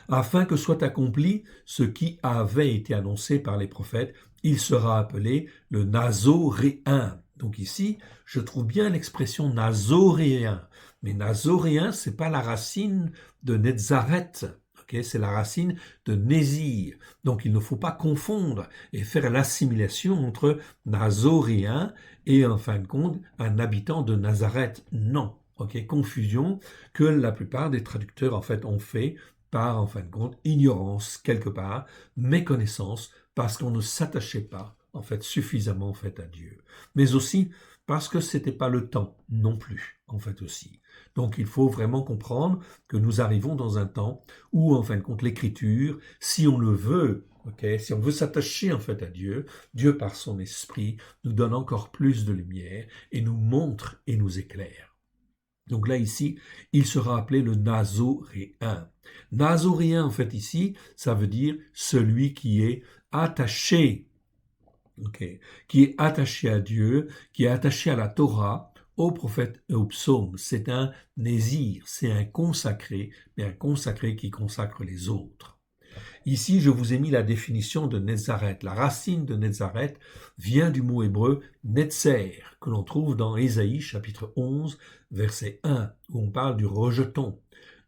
Afin que soit accompli ce qui avait été annoncé par les prophètes, il sera appelé le Nazoréen. Donc ici, je trouve bien l'expression Nazoréen. Mais Nazoréen, c'est pas la racine de Netzaret. Okay, c'est la racine de Nézir. Donc il ne faut pas confondre et faire l'assimilation entre Nazoréen et en fin de compte un habitant de Nazareth. Non. Okay, confusion que la plupart des traducteurs en fait ont fait par, en fin de compte, ignorance quelque part, méconnaissance, parce qu'on ne s'attachait pas, en fait, suffisamment, en fait, à Dieu. Mais aussi parce que c'était pas le temps non plus, en fait, aussi. Donc, il faut vraiment comprendre que nous arrivons dans un temps où, en fin de compte, l'écriture, si on le veut, okay, si on veut s'attacher, en fait, à Dieu, Dieu, par son esprit, nous donne encore plus de lumière et nous montre et nous éclaire. Donc là, ici, il sera appelé le Nazoréen. Nazoréen, en fait, ici, ça veut dire celui qui est attaché, okay, qui est attaché à Dieu, qui est attaché à la Torah, aux prophètes et aux psaumes. C'est un Nézir, c'est un consacré, mais un consacré qui consacre les autres. Ici, je vous ai mis la définition de Netzaret. La racine de Netzaret vient du mot hébreu netzer, que l'on trouve dans Ésaïe chapitre 11, verset 1, où on parle du rejeton,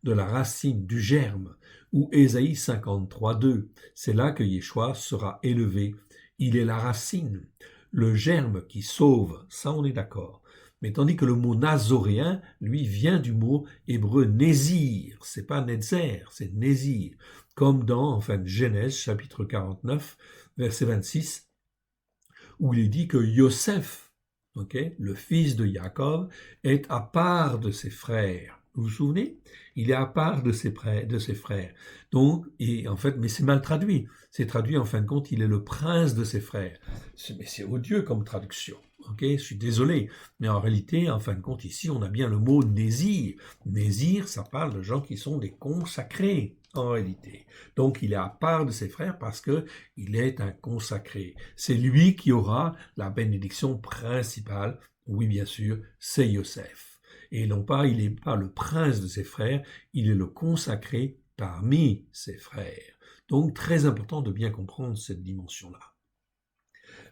de la racine, du germe, ou Ésaïe 53, 2. C'est là que Yeshua sera élevé. Il est la racine, le germe qui sauve, ça on est d'accord. Mais tandis que le mot nazoréen, lui, vient du mot hébreu nézir. C'est pas netzer, c'est nézir. Comme dans, enfin, Genèse, chapitre 49, verset 26, où il est dit que Yosef, le fils de Jacob, est à part de ses frères. Vous vous souvenez? Il est à part de ses frères. Donc, et en fait, mais c'est mal traduit. C'est traduit, en fin de compte, il est le prince de ses frères. Mais c'est odieux comme traduction. Je suis désolé. Mais en réalité, en fin de compte, ici, on a bien le mot Nézir. Nézir, ça parle de gens qui sont des consacrés, en réalité. Donc, il est à part de ses frères parce que il est un consacré. C'est lui qui aura la bénédiction principale. Oui, bien sûr, c'est Yosef. Et non pas, il n'est pas le prince de ses frères, il est le consacré parmi ses frères. Donc, très important de bien comprendre cette dimension-là.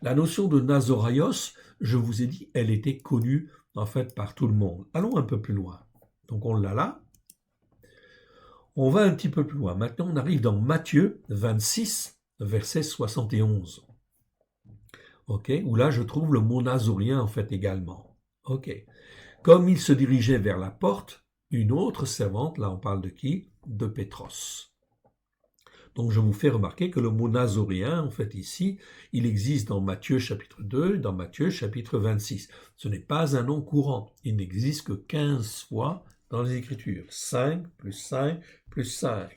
La notion de Nazoraios, je vous ai dit, elle était connue en fait par tout le monde. Allons un peu plus loin. Donc on l'a là. On va un petit peu plus loin. Maintenant, on arrive dans Matthieu 26, verset 71. Où là, je trouve le mot nazorien en fait également. Comme il se dirigeait vers la porte, une autre servante, là on parle de qui? De Pétros. Donc je vous fais remarquer que le mot nazorien, en fait ici, il existe dans Matthieu chapitre 2, dans Matthieu chapitre 26. Ce n'est pas un nom courant, il n'existe que 15 fois dans les Écritures. 5 plus 5 plus 5.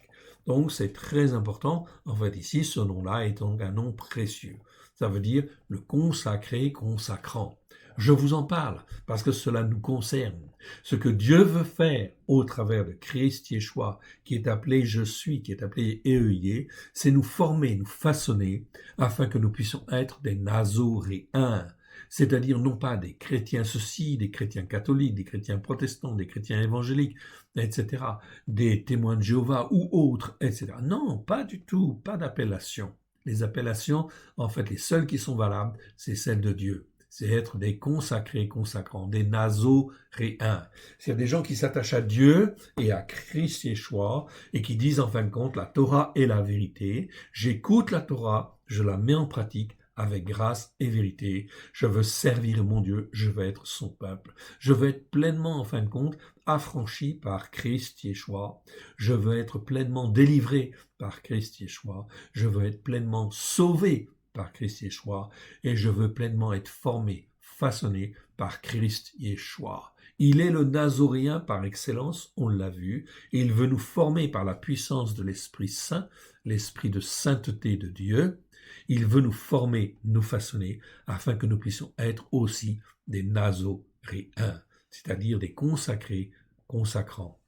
Donc c'est très important, en fait ici, ce nom-là est donc un nom précieux. Ça veut dire le consacré, consacrant. Je vous en parle parce que cela nous concerne. Ce que Dieu veut faire au travers de Christ Yeshua, qui est appelé Je suis, qui est appelé Éeuillé, c'est nous former, nous façonner, afin que nous puissions être des Nazoréens, c'est-à-dire non pas des chrétiens ceci, des chrétiens catholiques, des chrétiens protestants, des chrétiens évangéliques, etc., des témoins de Jéhovah ou autres, etc. Non, pas du tout, pas d'appellation. Les appellations, en fait, les seules qui sont valables, c'est celles de Dieu. C'est être des consacrés, consacrants, des nazoréens. C'est des gens qui s'attachent à Dieu et à Christ Yeshua et qui disent en fin de compte, la Torah est la vérité. J'écoute la Torah, je la mets en pratique avec grâce et vérité. Je veux servir mon Dieu, je veux être son peuple. Je veux être pleinement, en fin de compte, affranchi par Christ Yeshua. Je veux être pleinement délivré par Christ Yeshua. Je veux être pleinement sauvé par Christ Yeshua, et je veux pleinement être formé, façonné par Christ Yeshua. Il est le Nazoréen par excellence, on l'a vu, et il veut nous former par la puissance de l'Esprit Saint, l'Esprit de sainteté de Dieu. Il veut nous former, nous façonner, afin que nous puissions être aussi des Nazoréens, c'est-à-dire des consacrés, consacrants.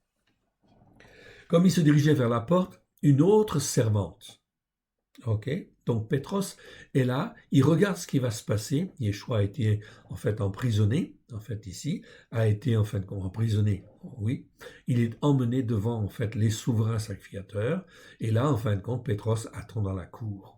Comme il se dirigeait vers la porte, une autre servante, donc Pétros est là, il regarde ce qui va se passer. Yeshua a été en fait emprisonné, en fait ici, a été en fait emprisonné, oui. Il est emmené devant en fait les souverains sacrificateurs, et là en fin de compte, Pétros attend dans la cour.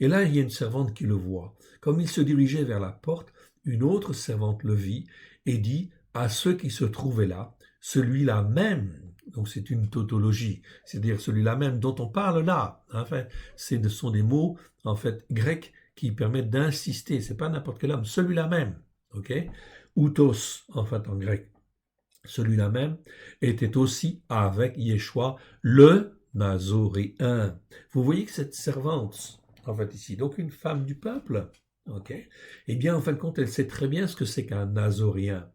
Et là il y a une servante qui le voit. Comme il se dirigeait vers la porte, une autre servante le vit et dit à ceux qui se trouvaient là, celui-là même. Donc c'est une tautologie, c'est-à-dire celui-là même dont on parle là. Enfin, ce sont des mots en fait grecs qui permettent d'insister. C'est pas n'importe quel homme, celui-là même. Outos en fait en grec. Celui-là même était aussi avec Yeshua le Nazoréen. Vous voyez que cette servante, en fait ici, donc une femme du peuple, eh bien en fin de compte, elle sait très bien ce que c'est qu'un Nazoréen.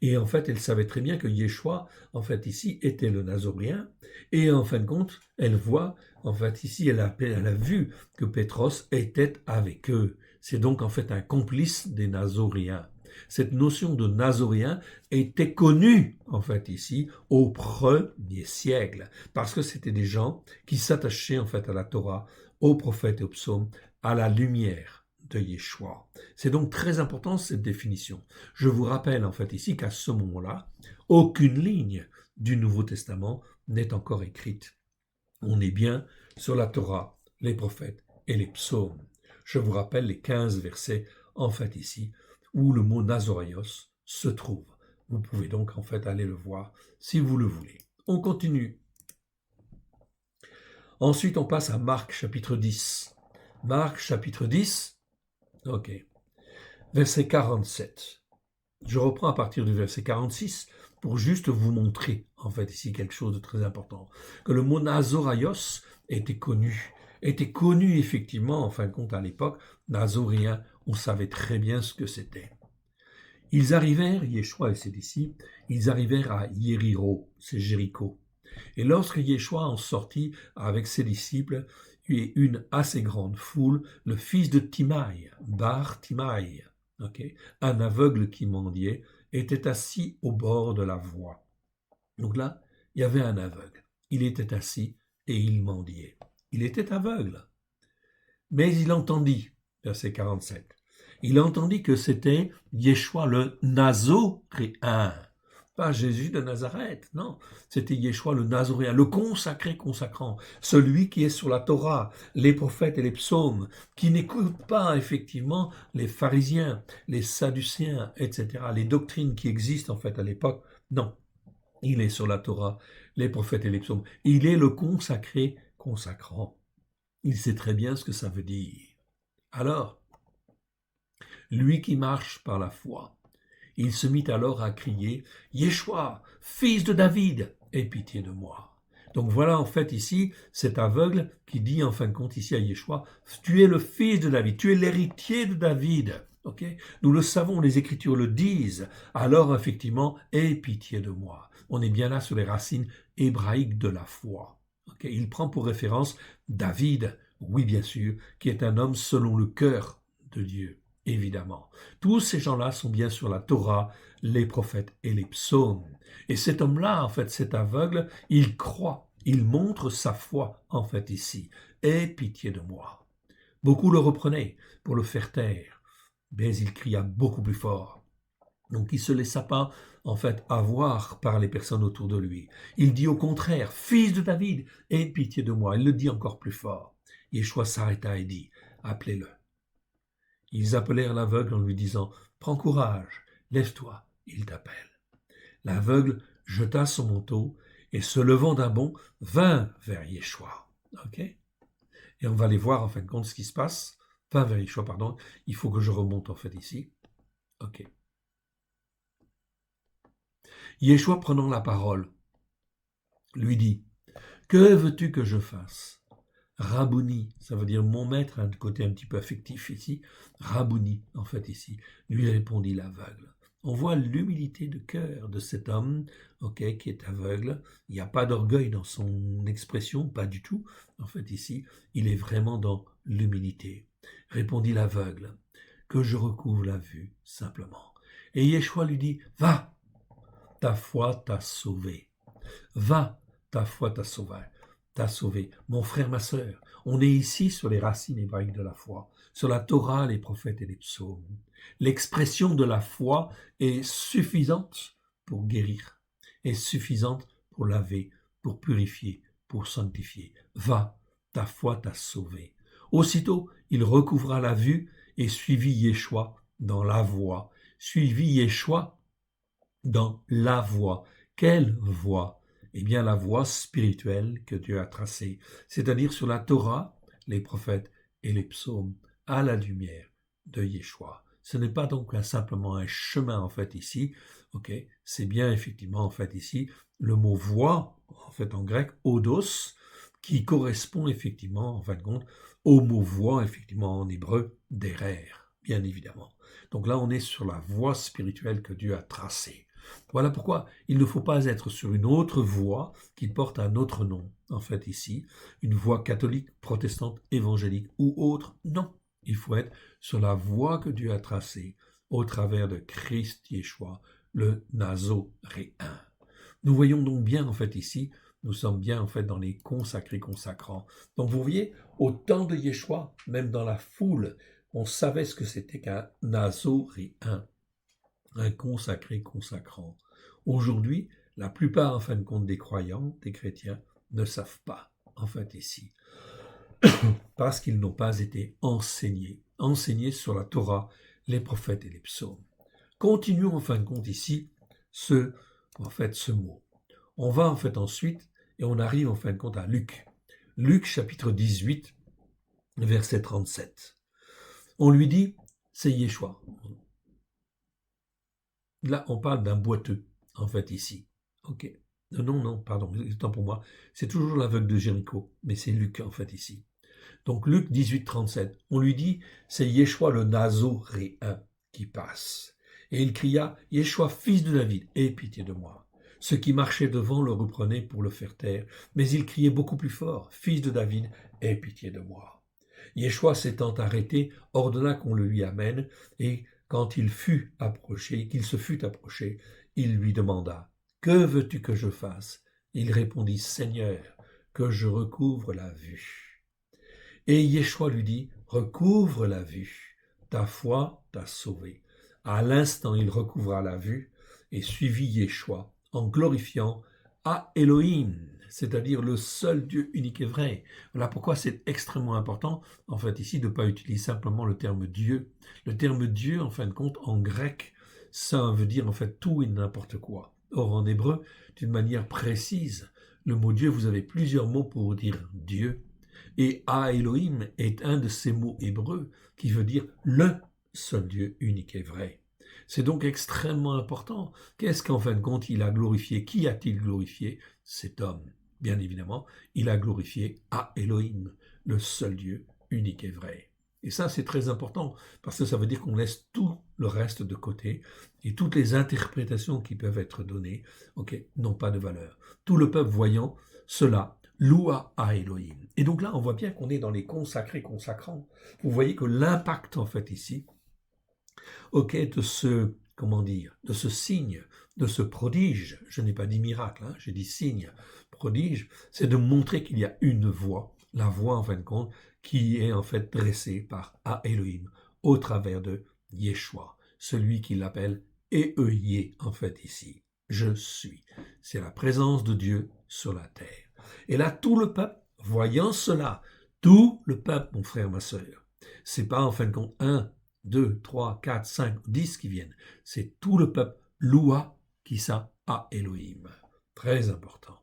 Et en fait, elle savait très bien que Yeshua, en fait, ici, était le Nazoréen. Et en fin de compte, elle voit, en fait, ici, elle a vu que Pétros était avec eux. C'est donc, en fait, un complice des Nazoréens. Cette notion de Nazoréen était connue, en fait, ici, au premier siècle. Parce que c'était des gens qui s'attachaient, en fait, à la Torah, aux prophètes et aux psaumes, à la lumière de Yeshua. C'est donc très important cette définition. Je vous rappelle en fait ici qu'à ce moment-là, aucune ligne du Nouveau Testament n'est encore écrite. On est bien sur la Torah, les prophètes et les psaumes. Je vous rappelle les 15 versets, en fait, ici, où le mot Nazoraios se trouve. Vous pouvez donc, en fait, aller le voir si vous le voulez. On continue. Ensuite, on passe à Marc, chapitre 10. Marc, chapitre 10, ok, verset 47. Je reprends à partir du verset 46 pour juste vous montrer, en fait, ici quelque chose de très important. Que le mot Nazoraios était connu effectivement, en fin de compte, à l'époque, Nazoréen, on savait très bien ce que c'était. Ils arrivèrent, Yeshua et ses disciples, ils arrivèrent à Yériro, c'est Jéricho. Et lorsque Yeshua en sortit avec ses disciples et une assez grande foule, le fils de Timaï, Bar Timaï, un aveugle qui mendiait, était assis au bord de la voie. Donc là, il y avait un aveugle. Il était assis et il mendiait. Il était aveugle. Mais il entendit, verset 47, il entendit que c'était Yeshua le Nazoréen. Pas Jésus de Nazareth, non. C'était Yeshua le Nazoréen, le consacré consacrant, celui qui est sur la Torah, les prophètes et les psaumes, qui n'écoute pas effectivement les pharisiens, les sadducéens, etc., les doctrines qui existent en fait à l'époque. Non, il est sur la Torah, les prophètes et les psaumes. Il est le consacré consacrant. Il sait très bien ce que ça veut dire. Alors, lui qui marche par la foi, il se mit alors à crier « Yeshua, fils de David, aie pitié de moi ». Donc voilà en fait ici cet aveugle qui dit en fin de compte ici à Yeshua « Tu es le fils de David, tu es l'héritier de David ». Nous le savons, les Écritures le disent. Alors effectivement, aie pitié de moi. On est bien là sur les racines hébraïques de la foi. Il prend pour référence David, oui bien sûr, qui est un homme selon le cœur de Dieu. Évidemment. Tous ces gens-là sont bien sur la Torah, les prophètes et les psaumes. Et cet homme-là, en fait, cet aveugle, il croit, il montre sa foi, en fait, ici. Aie pitié de moi. Beaucoup le reprenaient pour le faire taire, mais il cria beaucoup plus fort. Donc il ne se laissa pas, en fait, avoir par les personnes autour de lui. Il dit au contraire, fils de David, aie pitié de moi. Il le dit encore plus fort. Yeshua s'arrêta et dit, appelez-le. Ils appelèrent l'aveugle en lui disant « Prends courage, lève-toi, il t'appelle ». L'aveugle jeta son manteau et se levant d'un bond, vint vers Yeshua. Et on va aller voir en fin de compte ce qui se passe. Vint vers Yeshua, pardon. Il faut que je remonte en fait ici. Yeshua prenant la parole, lui dit « Que veux-tu que je fasse ?» Rabouni, ça veut dire mon maître, un côté un petit peu affectif ici. Rabouni, en fait ici, lui répondit l'aveugle. On voit l'humilité de cœur de cet homme, qui est aveugle. Il n'y a pas d'orgueil dans son expression, pas du tout. En fait ici, il est vraiment dans l'humilité. Répondit l'aveugle, que je recouvre la vue, simplement. Et Yeshua lui dit, va, ta foi t'a sauvé. Va, ta foi t'a sauvé. Mon frère, ma sœur, on est ici sur les racines hébraïques de la foi, sur la Torah, les prophètes et les psaumes. L'expression de la foi est suffisante pour guérir, est suffisante pour laver, pour purifier, pour sanctifier. Va, ta foi t'a sauvé. Aussitôt, il recouvra la vue et suivit Yeshua dans la voie. Suivit Yeshua dans la voie. Quelle voie? Eh bien, la voie spirituelle que Dieu a tracée, c'est-à-dire sur la Torah, les prophètes et les psaumes, à la lumière de Yeshua. Ce n'est pas donc simplement un chemin, en fait, ici, c'est bien, effectivement, en fait, ici, le mot voie, en fait, en grec, odos, qui correspond, effectivement, en fin de compte, au mot voie, effectivement, en hébreu, derer, bien évidemment. Donc là, on est sur la voie spirituelle que Dieu a tracée. Voilà pourquoi il ne faut pas être sur une autre voie qui porte un autre nom, en fait ici, une voie catholique, protestante, évangélique ou autre. Non, il faut être sur la voie que Dieu a tracée au travers de Christ Yeshua, le Nazoréen. Nous voyons donc bien en fait ici, nous sommes bien en fait dans les consacrés consacrants. Donc vous voyez, au temps de Yeshua, même dans la foule, on savait ce que c'était qu'un Nazoréen. Un consacré consacrant. Aujourd'hui, la plupart, en fin de compte, des croyants, des chrétiens, ne savent pas. en fait, ici. Parce qu'ils n'ont pas été enseignés sur la Torah, les prophètes et les psaumes. Continuons en fin de compte ici ce mot. On va en fait ensuite, et on arrive en fin de compte à Luc. Luc chapitre 18, verset 37. On lui dit, c'est Yeshua. Là, on parle d'un boiteux, en fait, ici. Ok. Non, pardon, temps pour moi. C'est toujours l'aveugle de Jéricho, mais c'est Luc, en fait, ici. Donc, Luc 18, 37. On lui dit, c'est Yeshua le Nazoréen qui passe. Et il cria, Yeshua, fils de David, aie pitié de moi. Ceux qui marchaient devant le reprenaient pour le faire taire, mais il criait beaucoup plus fort, fils de David, aie pitié de moi. Yeshua s'étant arrêté, ordonna qu'on le lui amène, et quand il fut approché, qu'il se fut approché, il lui demanda, que veux-tu que je fasse? Il répondit, Seigneur, que je recouvre la vue. Et Yeshua lui dit, recouvre la vue, ta foi t'a sauvé. À l'instant, il recouvra la vue et suivit Yeshua en glorifiant à Elohim, c'est-à-dire le seul Dieu unique et vrai. Voilà pourquoi c'est extrêmement important, en fait, ici, de ne pas utiliser simplement le terme Dieu. Le terme Dieu, en fin de compte, en grec, ça veut dire en fait tout et n'importe quoi. Or, en hébreu, d'une manière précise, le mot Dieu, vous avez plusieurs mots pour dire Dieu. Et à Elohim est un de ces mots hébreux qui veut dire le seul Dieu unique et vrai. C'est donc extrêmement important. Qu'est-ce qu'en fin de compte il a glorifié? Qui a-t-il glorifié? Cet homme. Bien évidemment, il a glorifié à Elohim, le seul Dieu unique et vrai. Et ça, c'est très important, parce que ça veut dire qu'on laisse tout le reste de côté, et toutes les interprétations qui peuvent être données, n'ont pas de valeur. Tout le peuple voyant cela, loua à Elohim. Et donc là, on voit bien qu'on est dans les consacrés consacrants. Vous voyez que l'impact, en fait, ici, de ce signe, de ce prodige, je n'ai pas dit miracle, j'ai dit signe, prodige, c'est de montrer qu'il y a une voix, la voix en fin de compte, qui est en fait dressée par Elohim, au travers de Yeshua, celui qui l'appelle Ehye en fait ici, je suis. C'est la présence de Dieu sur la terre. Et là, tout le peuple, voyant cela, tout le peuple, mon frère, ma sœur, c'est pas en fin de compte 1, 2, 3, 4, 5, 10 qui viennent. C'est tout le peuple loua qui ça à Elohim. Très important.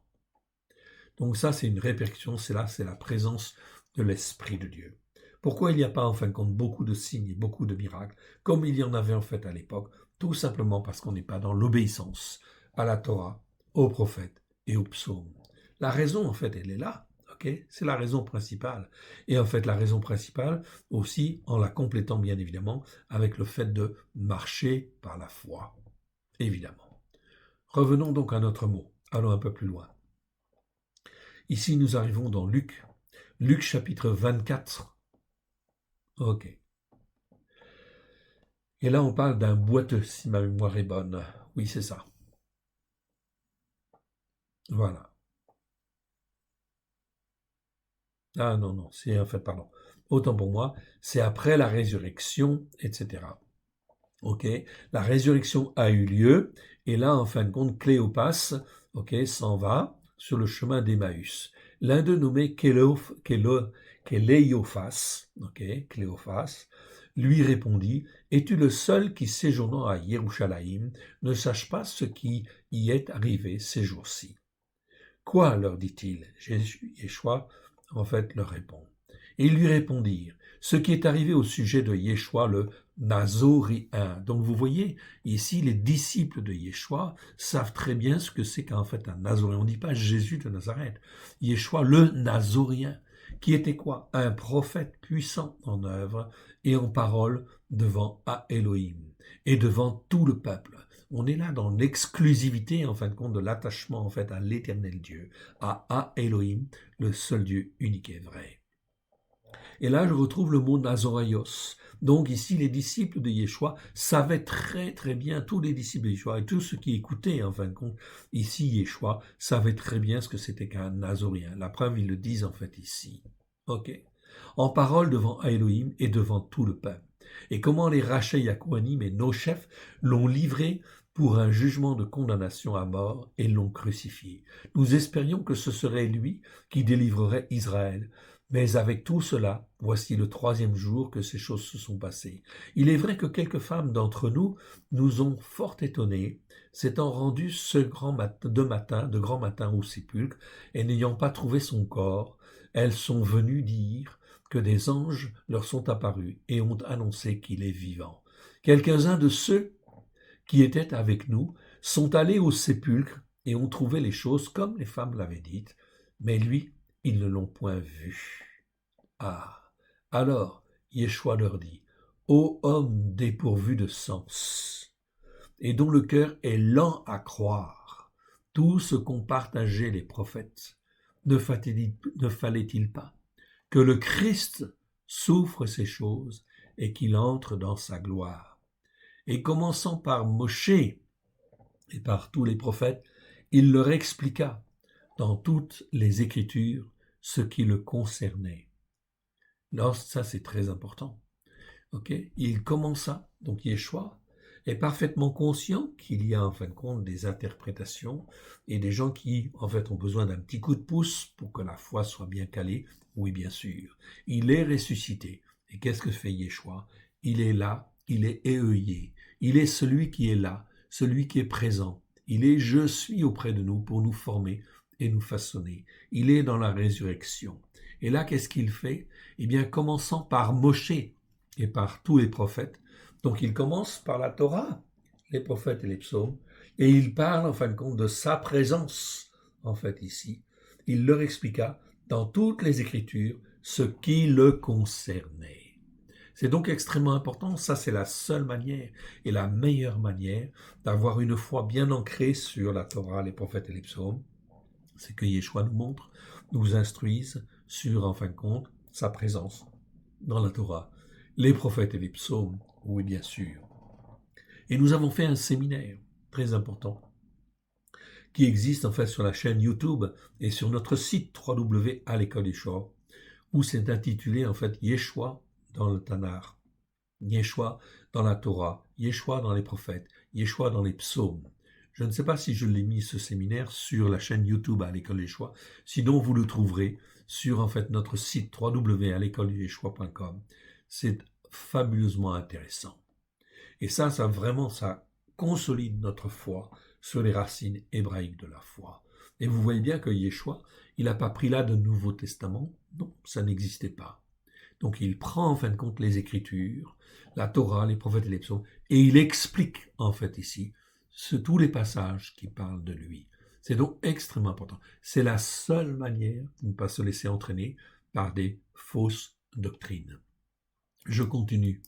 Donc ça, c'est une répercussion, c'est la présence de l'Esprit de Dieu. Pourquoi il n'y a pas en fin de compte beaucoup de signes et beaucoup de miracles, comme il y en avait en fait à l'époque? Tout simplement parce qu'on n'est pas dans l'obéissance à la Torah, aux prophètes et aux psaumes. La raison, en fait, elle est là. C'est la raison principale. Et en fait, la raison principale aussi, en la complétant bien évidemment, avec le fait de marcher par la foi. Évidemment. Revenons donc à notre mot. Allons un peu plus loin. Ici, nous arrivons dans Luc. Luc chapitre 24. Et là, on parle d'un boiteux, si ma mémoire est bonne. Oui, c'est ça. Voilà. Ah non, c'est en fait, pardon. Autant pour moi, c'est après la résurrection, etc. La résurrection a eu lieu, et là, en fin de compte, Cléopas, s'en va sur le chemin d'Emmaüs. L'un d'eux nommé Cléophas, Cléophas, lui répondit, es-tu le seul qui, séjournant à Yerushalayim, ne sache pas ce qui y est arrivé ces jours-ci? Quoi, leur dit-il? Yeshua, en fait, leur répond. Et ils lui répondirent, ce qui est arrivé au sujet de Yeshua le Nazoréen. Donc vous voyez, ici, les disciples de Yeshua savent très bien ce que c'est qu'en fait un Nazoréen. On ne dit pas Jésus de Nazareth. Yeshua le Nazoréen, qui était quoi? Un prophète puissant en œuvre et en parole devant Elohim et devant tout le peuple. On est là dans l'exclusivité, en fin de compte, de l'attachement, en fait, à l'éternel Dieu, à Elohim, le seul Dieu unique et vrai. Et là, je retrouve le mot Nazoraïos. Donc ici, les disciples de Yeshua savaient très très bien, tous les disciples de Yeshua et tous ceux qui écoutaient, en fin de compte, ici, Yeshua, savaient très bien ce que c'était qu'un Nazoréen. La preuve, ils le disent en fait ici. En parole devant Elohim et devant tout le peuple. Et comment les Raché Yakoanim et nos chefs l'ont livré pour un jugement de condamnation à mort et l'ont crucifié. Nous espérions que ce serait lui qui délivrerait Israël. Mais avec tout cela, voici le 3e jour que ces choses se sont passées. Il est vrai que quelques femmes d'entre nous nous ont fort étonnés, s'étant rendues de grand matin au sépulcre, et n'ayant pas trouvé son corps, elles sont venues dire que des anges leur sont apparus et ont annoncé qu'il est vivant. Quelques-uns de ceux qui étaient avec nous sont allés au sépulcre et ont trouvé les choses comme les femmes l'avaient dites, mais lui, ils ne l'ont point vu. Ah, alors Yeshua leur dit, ô homme dépourvu de sens, et dont le cœur est lent à croire, tout ce qu'ont partagé les prophètes, ne fallait-il pas que le Christ souffre ces choses et qu'il entre dans sa gloire? Et commençant par Moshe et par tous les prophètes, il leur expliqua dans toutes les Écritures ce qui le concernait. Alors ça c'est très important. Okay? Il commença, donc Yeshua est parfaitement conscient qu'il y a en fin de compte des interprétations et des gens qui en fait ont besoin d'un petit coup de pouce pour que la foi soit bien calée. Oui, bien sûr. Il est ressuscité. Et qu'est-ce que fait Yeshua? Il est là, il est éeuillé. Il est celui qui est là, celui qui est présent. Il est je suis auprès de nous pour nous former et nous façonner. Il est dans la résurrection. Et là, qu'est-ce qu'il fait? Eh bien, commençant par Moshe et par tous les prophètes. Donc, il commence par la Torah, les prophètes et les psaumes, et il parle, en fin de compte, de sa présence, en fait, ici. Il leur expliqua dans toutes les Écritures ce qui le concernait. C'est donc extrêmement important, ça c'est la seule manière et la meilleure manière d'avoir une foi bien ancrée sur la Torah, les prophètes et les psaumes, c'est que Yeshua nous montre, nous instruise sur, en fin de compte, sa présence dans la Torah, les prophètes et les psaumes, oui bien sûr. Et nous avons fait un séminaire très important qui existe en fait sur la chaîne YouTube et sur notre site www.alécoleyeshua, où c'est intitulé en fait Yeshua dans le Tanakh, Yeshua dans la Torah, Yeshua dans les prophètes, Yeshua dans les psaumes. Je ne sais pas si je l'ai mis ce séminaire sur la chaîne YouTube à l'école Yeshua, sinon vous le trouverez sur en fait notre site www.alécoleyeshua.com. C'est fabuleusement intéressant. Et ça vraiment, ça consolide notre foi sur les racines hébraïques de la foi. Et vous voyez bien que Yeshua, il n'a pas pris là de Nouveau Testament. Non, ça n'existait pas. Donc il prend en fin de compte les Écritures, la Torah, les prophètes et les psaumes, et il explique en fait ici tous les passages qui parlent de lui. C'est donc extrêmement important. C'est la seule manière de ne pas se laisser entraîner par des fausses doctrines. Je continue.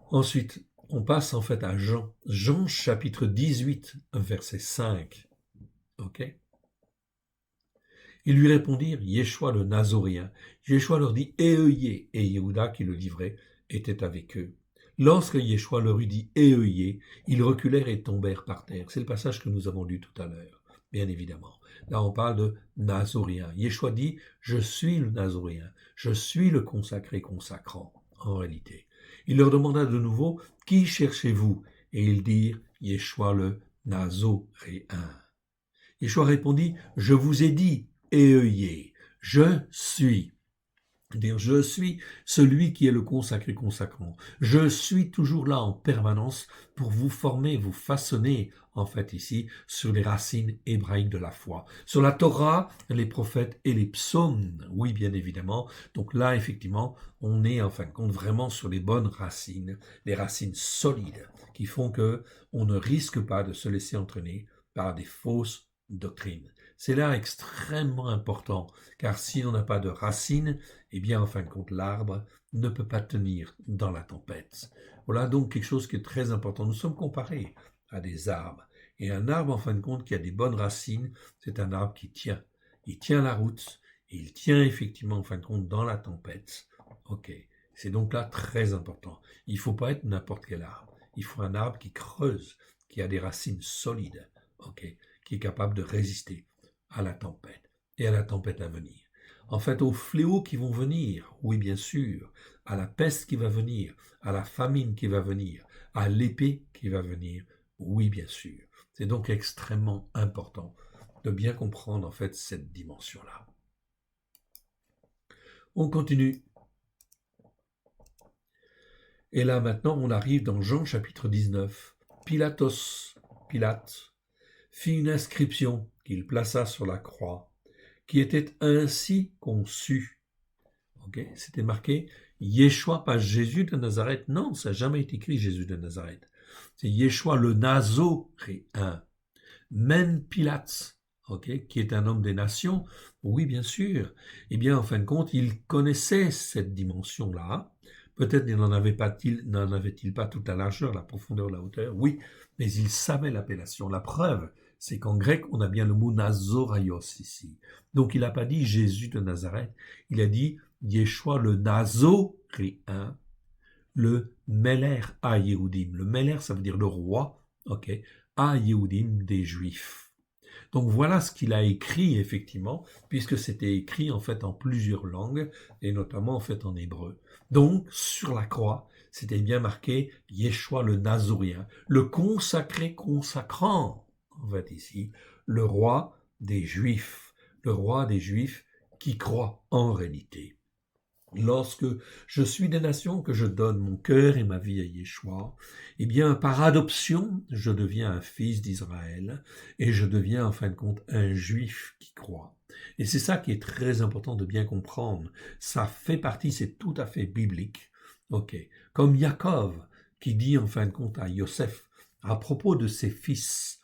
Ensuite, on passe en fait à Jean. Jean chapitre 18, verset 5. Ok? Ils lui répondirent, Yeshua le Nazoréen. Yeshua leur dit, Éeuillez, et Yehuda qui le livrait était avec eux. Lorsque Yeshua leur eut dit Éeuillez, ils reculèrent et tombèrent par terre. C'est le passage que nous avons lu tout à l'heure, bien évidemment. Là, on parle de Nazoréen. Yeshua dit, je suis le Nazoréen, je suis le consacré consacrant, en réalité. Il leur demanda de nouveau, qui cherchez-vous? Et ils dirent, Yeshua le Nazoréen. Yeshua répondit, je vous ai dit, Éeuillez, je suis. C'est-à-dire, je suis celui qui est le consacré consacrant. Je suis toujours là en permanence pour vous former, vous façonner, en fait, ici, sur les racines hébraïques de la foi. Sur la Torah, les prophètes et les psaumes, oui, bien évidemment. Donc là, effectivement, on est, en fin de compte, vraiment sur les bonnes racines, les racines solides, qui font que on ne risque pas de se laisser entraîner par des fausses doctrines. C'est là extrêmement important, car si on n'a pas de racines, eh bien, en fin de compte, l'arbre ne peut pas tenir dans la tempête. Voilà donc quelque chose qui est très important. Nous sommes comparés à des arbres. Et un arbre, en fin de compte, qui a des bonnes racines, c'est un arbre qui tient. Il tient la route, et il tient effectivement, en fin de compte, dans la tempête. Ok, c'est donc là très important. Il ne faut pas être n'importe quel arbre. Il faut un arbre qui creuse, qui a des racines solides, ok, qui est capable de résister à la tempête et à la tempête à venir. En fait, aux fléaux qui vont venir, oui bien sûr, à la peste qui va venir, à la famine qui va venir, à l'épée qui va venir. Oui, bien sûr. C'est donc extrêmement important de bien comprendre en fait cette dimension-là. On continue. Et là maintenant, on arrive dans Jean chapitre 19. Pilate, fit une inscription qu'il plaça sur la croix, qui était ainsi conçue. Okay, c'était marqué Yeshua, pas Jésus de Nazareth. Non, ça n'a jamais été écrit Jésus de Nazareth. C'est Yeshua le Nazoréen. Men Pilate, qui est un homme des nations. Oui, bien sûr. Eh bien, en fin de compte, il connaissait cette dimension-là. Peut-être n'en avait-il pas toute la largeur, la profondeur, la hauteur. Oui, mais il savait l'appellation. La preuve, c'est qu'en grec, on a bien le mot Nazoraios ici. Donc, il n'a pas dit Jésus de Nazareth. Il a dit Yeshua le Nazoréen, le Meler à Yehudim. Le Meler, ça veut dire le roi, à Yehudim des Juifs. Donc voilà ce qu'il a écrit effectivement, puisque c'était écrit en fait en plusieurs langues, et notamment en fait en hébreu. Donc sur la croix, c'était bien marqué Yeshua le Nazoréen, le consacré consacrant, en fait ici, le roi des Juifs qui croit en réalité. Lorsque je suis des nations, que je donne mon cœur et ma vie à Yeshua, eh bien, par adoption, je deviens un fils d'Israël et je deviens, en fin de compte, un juif qui croit. Et c'est ça qui est très important de bien comprendre. Ça fait partie, c'est tout à fait biblique. Comme Yaakov, qui dit, en fin de compte, à Yosef, à propos de ses fils,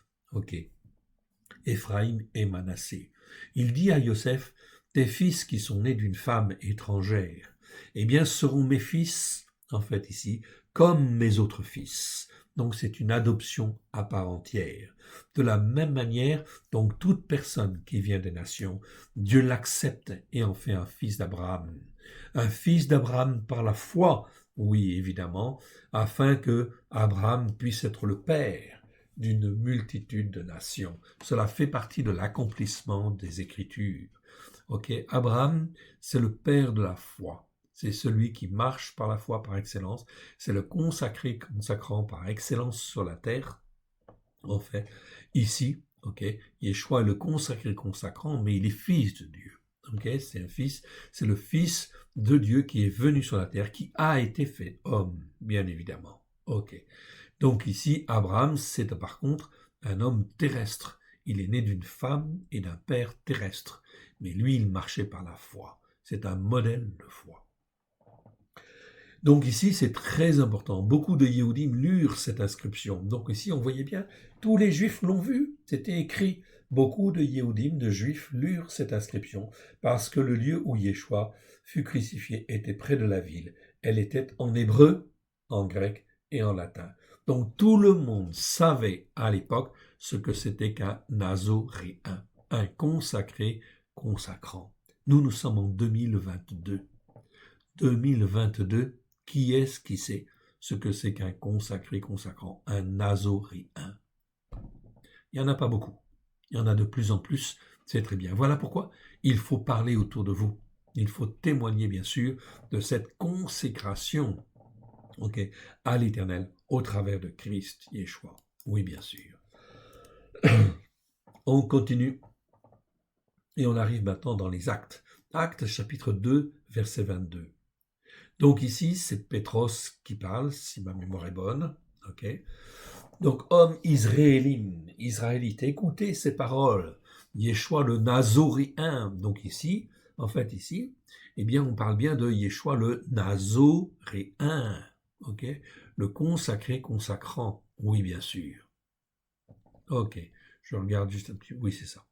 Éphraïm et Manassé. Il dit à Yosef, tes fils qui sont nés d'une femme étrangère, eh bien seront mes fils, en fait ici, comme mes autres fils. Donc c'est une adoption à part entière. De la même manière, donc toute personne qui vient des nations, Dieu l'accepte et en fait un fils d'Abraham. Un fils d'Abraham par la foi, oui évidemment, afin que Abraham puisse être le père d'une multitude de nations. Cela fait partie de l'accomplissement des Écritures. Abraham, c'est le père de la foi. C'est celui qui marche par la foi par excellence. C'est le consacré consacrant par excellence sur la terre. En fait, ici, Yeshua est le consacré consacrant, mais il est fils de Dieu. C'est un fils, c'est le fils de Dieu qui est venu sur la terre, qui a été fait homme, bien évidemment. Donc ici, Abraham, c'est par contre un homme terrestre. Il est né d'une femme et d'un père terrestre. Mais lui, il marchait par la foi. C'est un modèle de foi. Donc ici, c'est très important. Beaucoup de Yehudim lurent cette inscription. Donc ici, on voyait bien, tous les Juifs l'ont vu. C'était écrit. Beaucoup de Yehudim, de Juifs, lurent cette inscription parce que le lieu où Yeshua fut crucifié était près de la ville. Elle était en hébreu, en grec et en latin. Donc tout le monde savait à l'époque ce que c'était qu'un nazoréen, un consacré consacrant. Nous sommes en 2022. 2022, qui est-ce qui sait ce que c'est qu'un consacré consacrant, un nazoréen? Il n'y en a pas beaucoup. Il y en a de plus en plus, c'est très bien. Voilà pourquoi il faut parler autour de vous. Il faut témoigner, bien sûr, de cette consécration à l'Éternel au travers de Christ Yeshua. Oui, bien sûr. On continue et on arrive maintenant dans les Actes. Actes chapitre 2, verset 22. Donc ici, c'est Pétros qui parle, si ma mémoire est bonne. Donc, homme israélite, écoutez ces paroles. Yeshua le Nazoréen. Donc ici, eh bien, on parle bien de Yeshua le Nazoréen. Le consacré consacrant. Oui, bien sûr. Je regarde juste un petit... Oui, c'est ça.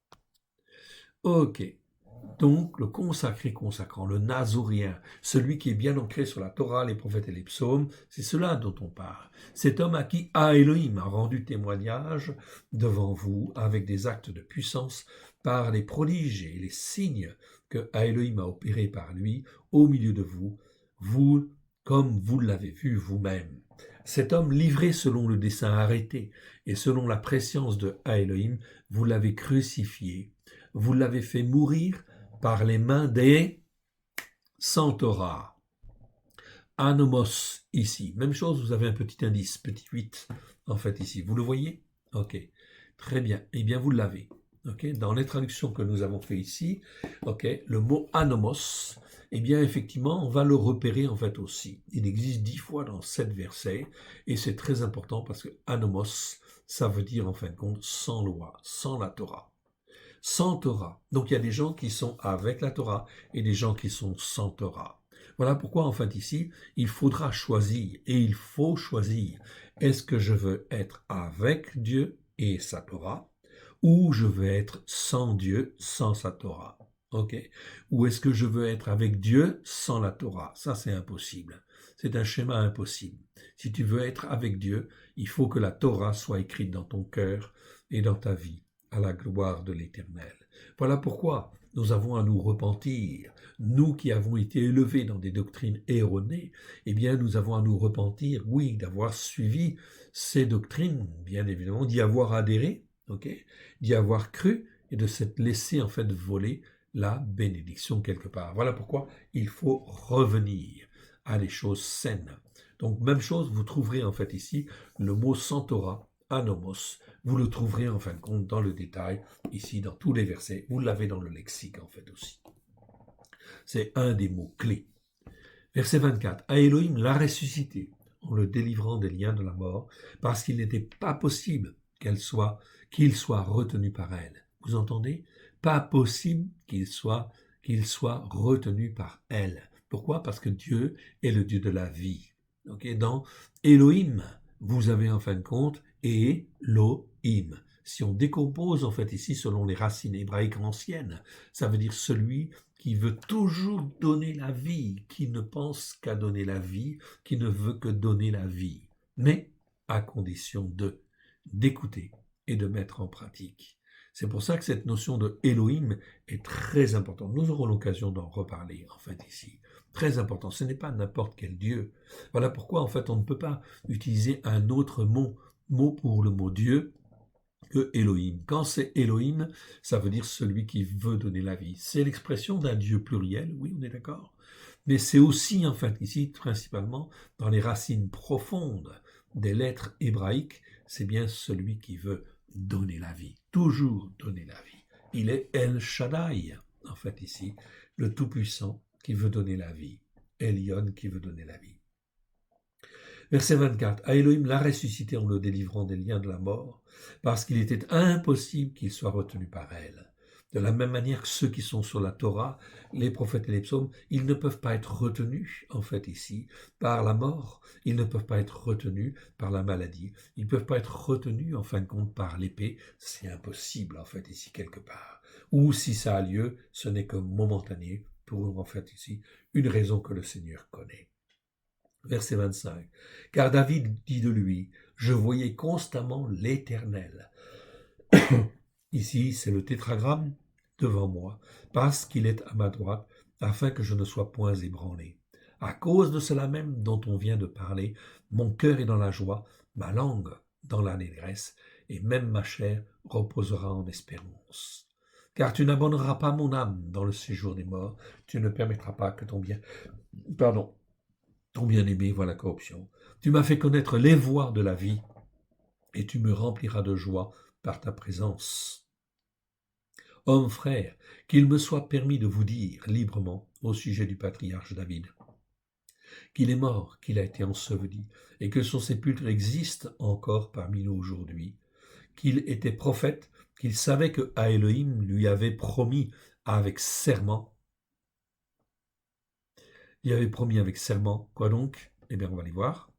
Donc, le consacré consacrant, le nazoréen, celui qui est bien ancré sur la Torah, les prophètes et les psaumes, c'est cela dont on parle. Cet homme à qui Elohim a rendu témoignage devant vous avec des actes de puissance par les prodiges et les signes que Elohim a opérés par lui au milieu de vous, comme vous l'avez vu vous-même. Cet homme livré selon le dessein arrêté et selon la prescience de Elohim, vous l'avez crucifié, vous l'avez fait mourir par les mains des sans Torah, anomos ici. Même chose, vous avez un petit indice, petit 8, en fait, ici. Vous le voyez? Ok, très bien. Eh bien, vous l'avez. Ok, dans les traductions que nous avons fait ici, ok, le mot anomos, eh bien, effectivement, on va le repérer en fait aussi. Il existe 10 fois dans 7 versets, et c'est très important parce que anomos, ça veut dire en fin de compte sans loi, sans la Torah. Sans Torah. Donc il y a des gens qui sont avec la Torah et des gens qui sont sans Torah. Voilà pourquoi en fait ici, il faudra choisir et il faut choisir. Est-ce que je veux être avec Dieu et sa Torah ou je veux être sans Dieu, sans sa Torah? Ok? Ou est-ce que je veux être avec Dieu sans la Torah? Ça c'est impossible. C'est un schéma impossible. Si tu veux être avec Dieu, il faut que la Torah soit écrite dans ton cœur et dans ta vie, à la gloire de l'Éternel. Voilà pourquoi nous avons à nous repentir. Nous qui avons été élevés dans des doctrines erronées, eh bien nous avons à nous repentir, oui, d'avoir suivi ces doctrines, bien évidemment, d'y avoir adhéré, ok, d'y avoir cru et de s'être laissé en fait voler la bénédiction quelque part. Voilà pourquoi il faut revenir à des choses saines. Donc même chose, vous trouverez en fait ici le mot sans Torah, anomos. Vous le trouverez en fin de compte dans le détail, ici dans tous les versets. Vous l'avez dans le lexique en fait aussi. C'est un des mots clés. Verset 24. À Elohim l'a ressuscité en le délivrant des liens de la mort, parce qu'il n'était pas possible qu'il soit retenu par elle. Vous entendez? Pas possible qu'il soit retenu par elle. Pourquoi? Parce que Dieu est le Dieu de la vie. Okay? Dans Elohim, vous avez en fin de compte Elohim. Si on décompose en fait ici selon les racines hébraïques anciennes, ça veut dire celui qui veut toujours donner la vie, qui ne pense qu'à donner la vie, qui ne veut que donner la vie, mais à condition d'écouter et de mettre en pratique. C'est pour ça que cette notion de Elohim est très importante. Nous aurons l'occasion d'en reparler, en fait, ici. Très important. Ce n'est pas n'importe quel Dieu. Voilà pourquoi, en fait, on ne peut pas utiliser un autre mot pour le mot Dieu que Elohim. Quand c'est Elohim, ça veut dire celui qui veut donner la vie. C'est l'expression d'un Dieu pluriel, oui, on est d'accord. Mais c'est aussi, en fait, ici, principalement, dans les racines profondes des lettres hébraïques, c'est bien celui qui veut donner la vie, toujours donner la vie. Il est El Shaddai, en fait, ici, le Tout-Puissant qui veut donner la vie, Elion qui veut donner la vie. Verset 24. À Elohim l'a ressuscité en le délivrant des liens de la mort, parce qu'il était impossible qu'il soit retenu par elle. De la même manière que ceux qui sont sur la Torah, les prophètes et les psaumes, ils ne peuvent pas être retenus, en fait, ici, par la mort. Ils ne peuvent pas être retenus par la maladie. Ils ne peuvent pas être retenus, en fin de compte, par l'épée. C'est impossible, en fait, ici, quelque part. Ou si ça a lieu, ce n'est que momentané, pour, en fait, ici, une raison que le Seigneur connaît. Verset 25. Car David dit de lui, je voyais constamment l'Éternel. Ici, c'est le tétragramme devant moi, parce qu'il est à ma droite, afin que je ne sois point ébranlé. À cause de cela même dont on vient de parler, mon cœur est dans la joie, ma langue dans l'allégresse, et même ma chair reposera en espérance. Car tu n'abandonneras pas mon âme dans le séjour des morts, tu ne permettras pas que ton bien-aimé voit la corruption. Tu m'as fait connaître les voies de la vie, et tu me rempliras de joie par ta présence. Hommes frères, qu'il me soit permis de vous dire librement au sujet du patriarche David, qu'il est mort, qu'il a été enseveli, et que son sépulcre existe encore parmi nous aujourd'hui, qu'il était prophète, qu'il savait que Elohim lui avait promis avec serment. Il avait promis avec serment, quoi donc? Eh bien, on va aller voir.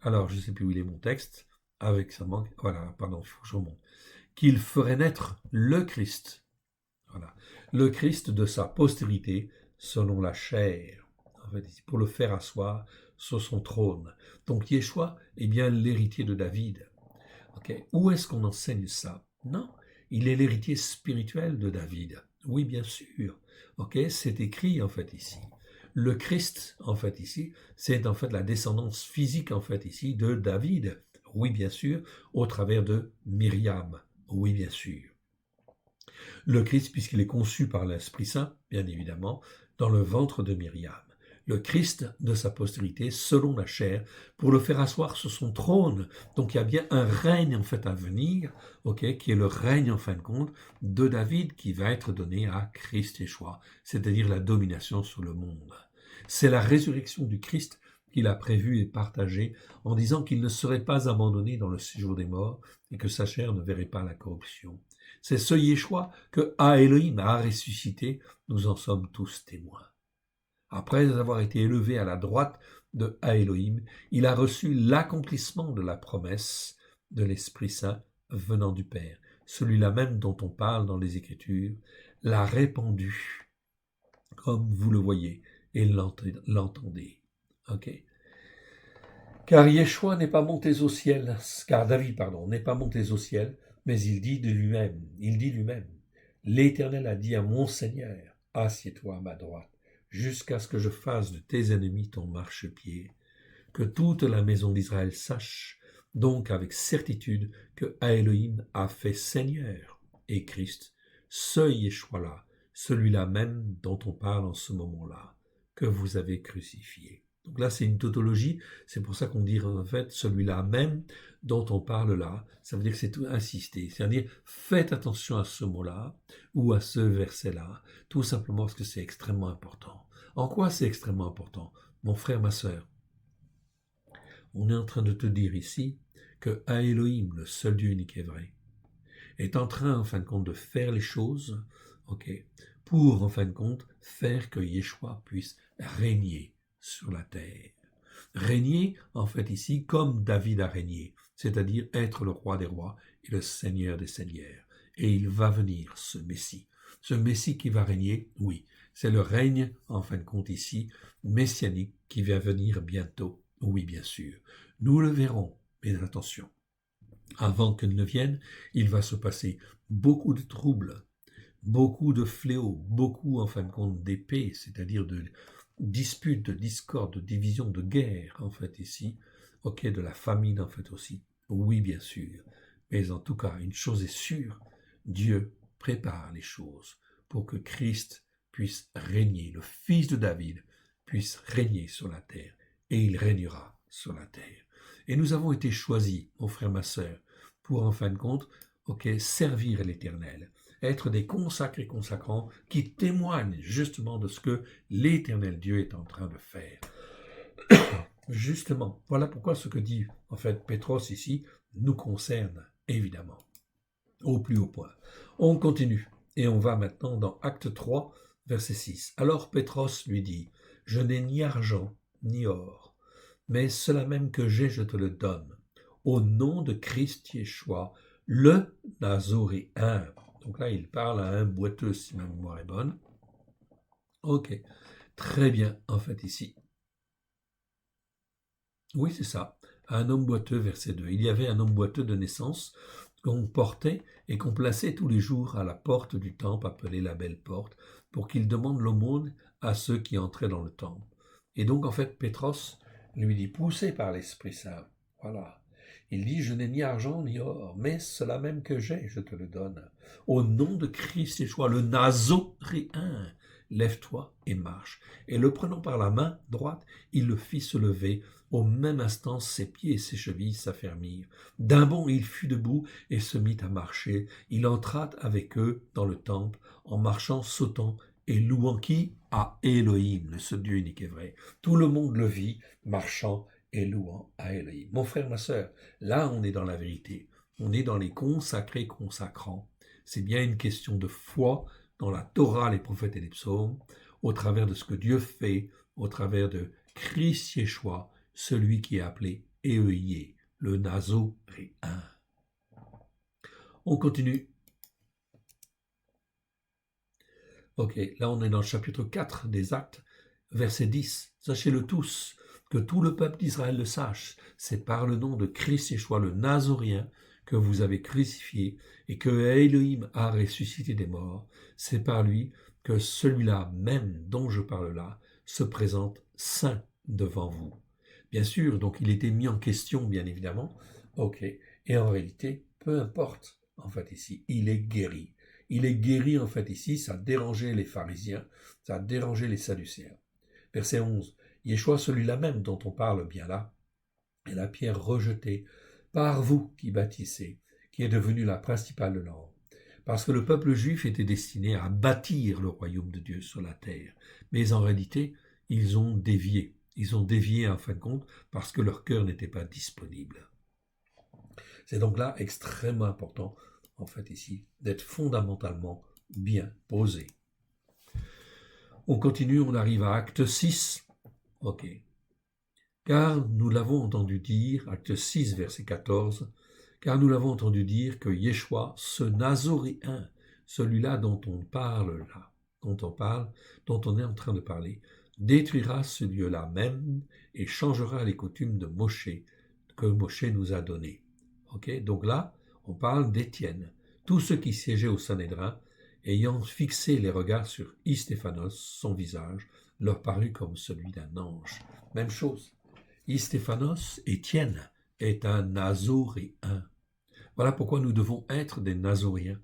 Alors, je ne sais plus où il est mon texte, avec serment, voilà, pardon, il faut que je remonte. Qu'il ferait naître le Christ, voilà, le Christ de sa postérité, selon la chair, en fait, pour le faire asseoir sur son trône. Donc, Yeshua est bien l'héritier de David. Okay. Où est-ce qu'on enseigne ça? Non, il est l'héritier spirituel de David. Oui, bien sûr. Okay. C'est écrit, en fait, ici. Le Christ, en fait, ici, c'est en fait la descendance physique, en fait, ici, de David. Oui, bien sûr, au travers de Myriam. Oui, bien sûr. Le Christ, puisqu'il est conçu par l'Esprit Saint, bien évidemment, dans le ventre de Myriam. le Christ de sa postérité, selon la chair, pour le faire asseoir sur son trône. Donc il y a bien un règne en fait à venir, ok, qui est le règne en fin de compte de David qui va être donné à Christ Yeshua, c'est-à-dire la domination sur le monde. C'est la résurrection du Christ qu'il a prévue et partagée en disant qu'il ne serait pas abandonné dans le séjour des morts et que sa chair ne verrait pas la corruption. C'est ce Yeshua que Elohim a ressuscité, nous en sommes tous témoins. Après avoir été élevé à la droite de Elohim, il a reçu l'accomplissement de la promesse de l'Esprit Saint venant du Père, celui-là même dont on parle dans les Écritures, l'a répandu, comme vous le voyez et l'entendez. Ok. Car Yeshua n'est pas monté au ciel, car David, n'est pas monté au ciel, mais il dit lui-même, l'Éternel a dit à mon Seigneur, assieds-toi à ma droite, jusqu'à ce que je fasse de tes ennemis ton marchepied. Que toute la maison d'Israël sache, donc avec certitude, que Elohim a fait Seigneur et Christ, ce Yeshua-là, celui-là même dont on parle en ce moment-là, que vous avez crucifié. Donc là, c'est une tautologie, c'est pour ça qu'on dit en fait celui-là même dont on parle là, ça veut dire que c'est tout insister, c'est-à-dire faites attention à ce mot-là ou à ce verset-là, tout simplement parce que c'est extrêmement important. En quoi c'est extrêmement important? Mon frère, ma sœur, on est en train de te dire ici que Elohim, le seul Dieu unique et vrai, est en train, en fin de compte, de faire les choses, ok, pour, en fin de compte, faire que Yeshua puisse régner sur la terre. Régner, en fait, ici, comme David a régné, c'est-à-dire être le roi des rois et le seigneur des seigneurs. Et il va venir, ce Messie. Ce Messie qui va régner, oui, c'est le règne, en fin de compte, ici, messianique, qui va venir bientôt. Oui, bien sûr. Nous le verrons, mais attention. Avant qu'il ne vienne, il va se passer beaucoup de troubles, beaucoup de fléaux, beaucoup, en fin de compte, d'épées, c'est-à-dire de disputes, de discordes, de divisions, de guerres, en fait, ici. Ok, de la famine, en fait, aussi. Oui, bien sûr. Mais en tout cas, une chose est sûre, Dieu prépare les choses pour que Christ puisse régner, le fils de David puisse régner sur la terre, et il régnera sur la terre. Et nous avons été choisis, mon frère, ma sœur, pour, en fin de compte, ok, servir l'Éternel, être des consacrés consacrants qui témoignent justement de ce que l'Éternel Dieu est en train de faire. Justement, voilà pourquoi ce que dit en fait Pétros ici nous concerne évidemment au plus haut point. On continue et on va maintenant dans Acte 3, verset 6. Alors Pétros lui dit, je n'ai ni argent ni or, mais cela même que j'ai, je te le donne. Au nom de Christ Yeshua, le Nazoréen. Donc là, il parle à un boiteux, si ma mémoire est bonne. Ok, très bien, en fait, ici. Oui, c'est ça, un homme boiteux, verset 2. Il y avait un homme boiteux de naissance qu'on portait et qu'on plaçait tous les jours à la porte du temple, appelée la belle porte, pour qu'il demande l'aumône à ceux qui entraient dans le temple. Et donc, en fait, Pétros lui dit, poussé par l'Esprit Saint, voilà, il dit, je n'ai ni argent ni or, mais cela même que j'ai, je te le donne. Au nom de Christ Yeshua, le Nazoréen, lève-toi et marche. Et le prenant par la main droite, il le fit se lever. Au même instant, ses pieds et ses chevilles s'affermirent. D'un bond, il fut debout et se mit à marcher. Il entra avec eux dans le temple, en marchant, sautant et louant qui? À Elohim, le seul Dieu unique et vrai. Tout le monde le vit, marchant et louant à Elohim. Mon frère, ma sœur, là on est dans la vérité. On est dans les consacrés consacrants. C'est bien une question de foi dans la Torah, les prophètes et les psaumes, au travers de ce que Dieu fait, au travers de Christ Yeshua, celui qui est appelé Eohié, le Nazoréen. On continue. Ok, là on est dans le chapitre 4 des Actes, verset 10. Sachez-le tous, que tout le peuple d'Israël le sache, c'est par le nom de Christ Yeshua, le Nazoréen, que vous avez crucifié et que Elohim a ressuscité des morts. C'est par lui que celui-là même dont je parle là se présente saint devant vous. Bien sûr, donc il était mis en question, bien évidemment. Ok, et en réalité, peu importe, en fait ici, il est guéri. Il est guéri, en fait ici, ça a dérangé les pharisiens, ça a dérangé les sadducéens. Verset 11. Yeshua, celui-là même dont on parle bien là, est la pierre rejetée par vous qui bâtissez, qui est devenue la principale langue. Parce que le peuple juif était destiné à bâtir le royaume de Dieu sur la terre. Mais en réalité, ils ont dévié. Ils ont dévié en fin de compte parce que leur cœur n'était pas disponible. C'est donc là extrêmement important, en fait ici, d'être fondamentalement bien posé. On continue, on arrive à acte 6. Ok. Car nous l'avons entendu dire, acte 6, verset 14, car nous l'avons entendu dire que Yeshua, ce Nazoréen, celui-là dont on parle là, dont on est en train de parler, détruira ce lieu-là même et changera les coutumes de Moshe que Moshe nous a données. Ok, donc là, on parle d'Étienne. Tous ceux qui siégeaient au Sanhédrin, ayant fixé les regards sur Istéphanos, son visage, leur parut comme celui d'un ange. Même chose. Istéphanos, Étienne, est un Nazoréen. Voilà pourquoi nous devons être des Nazoréens.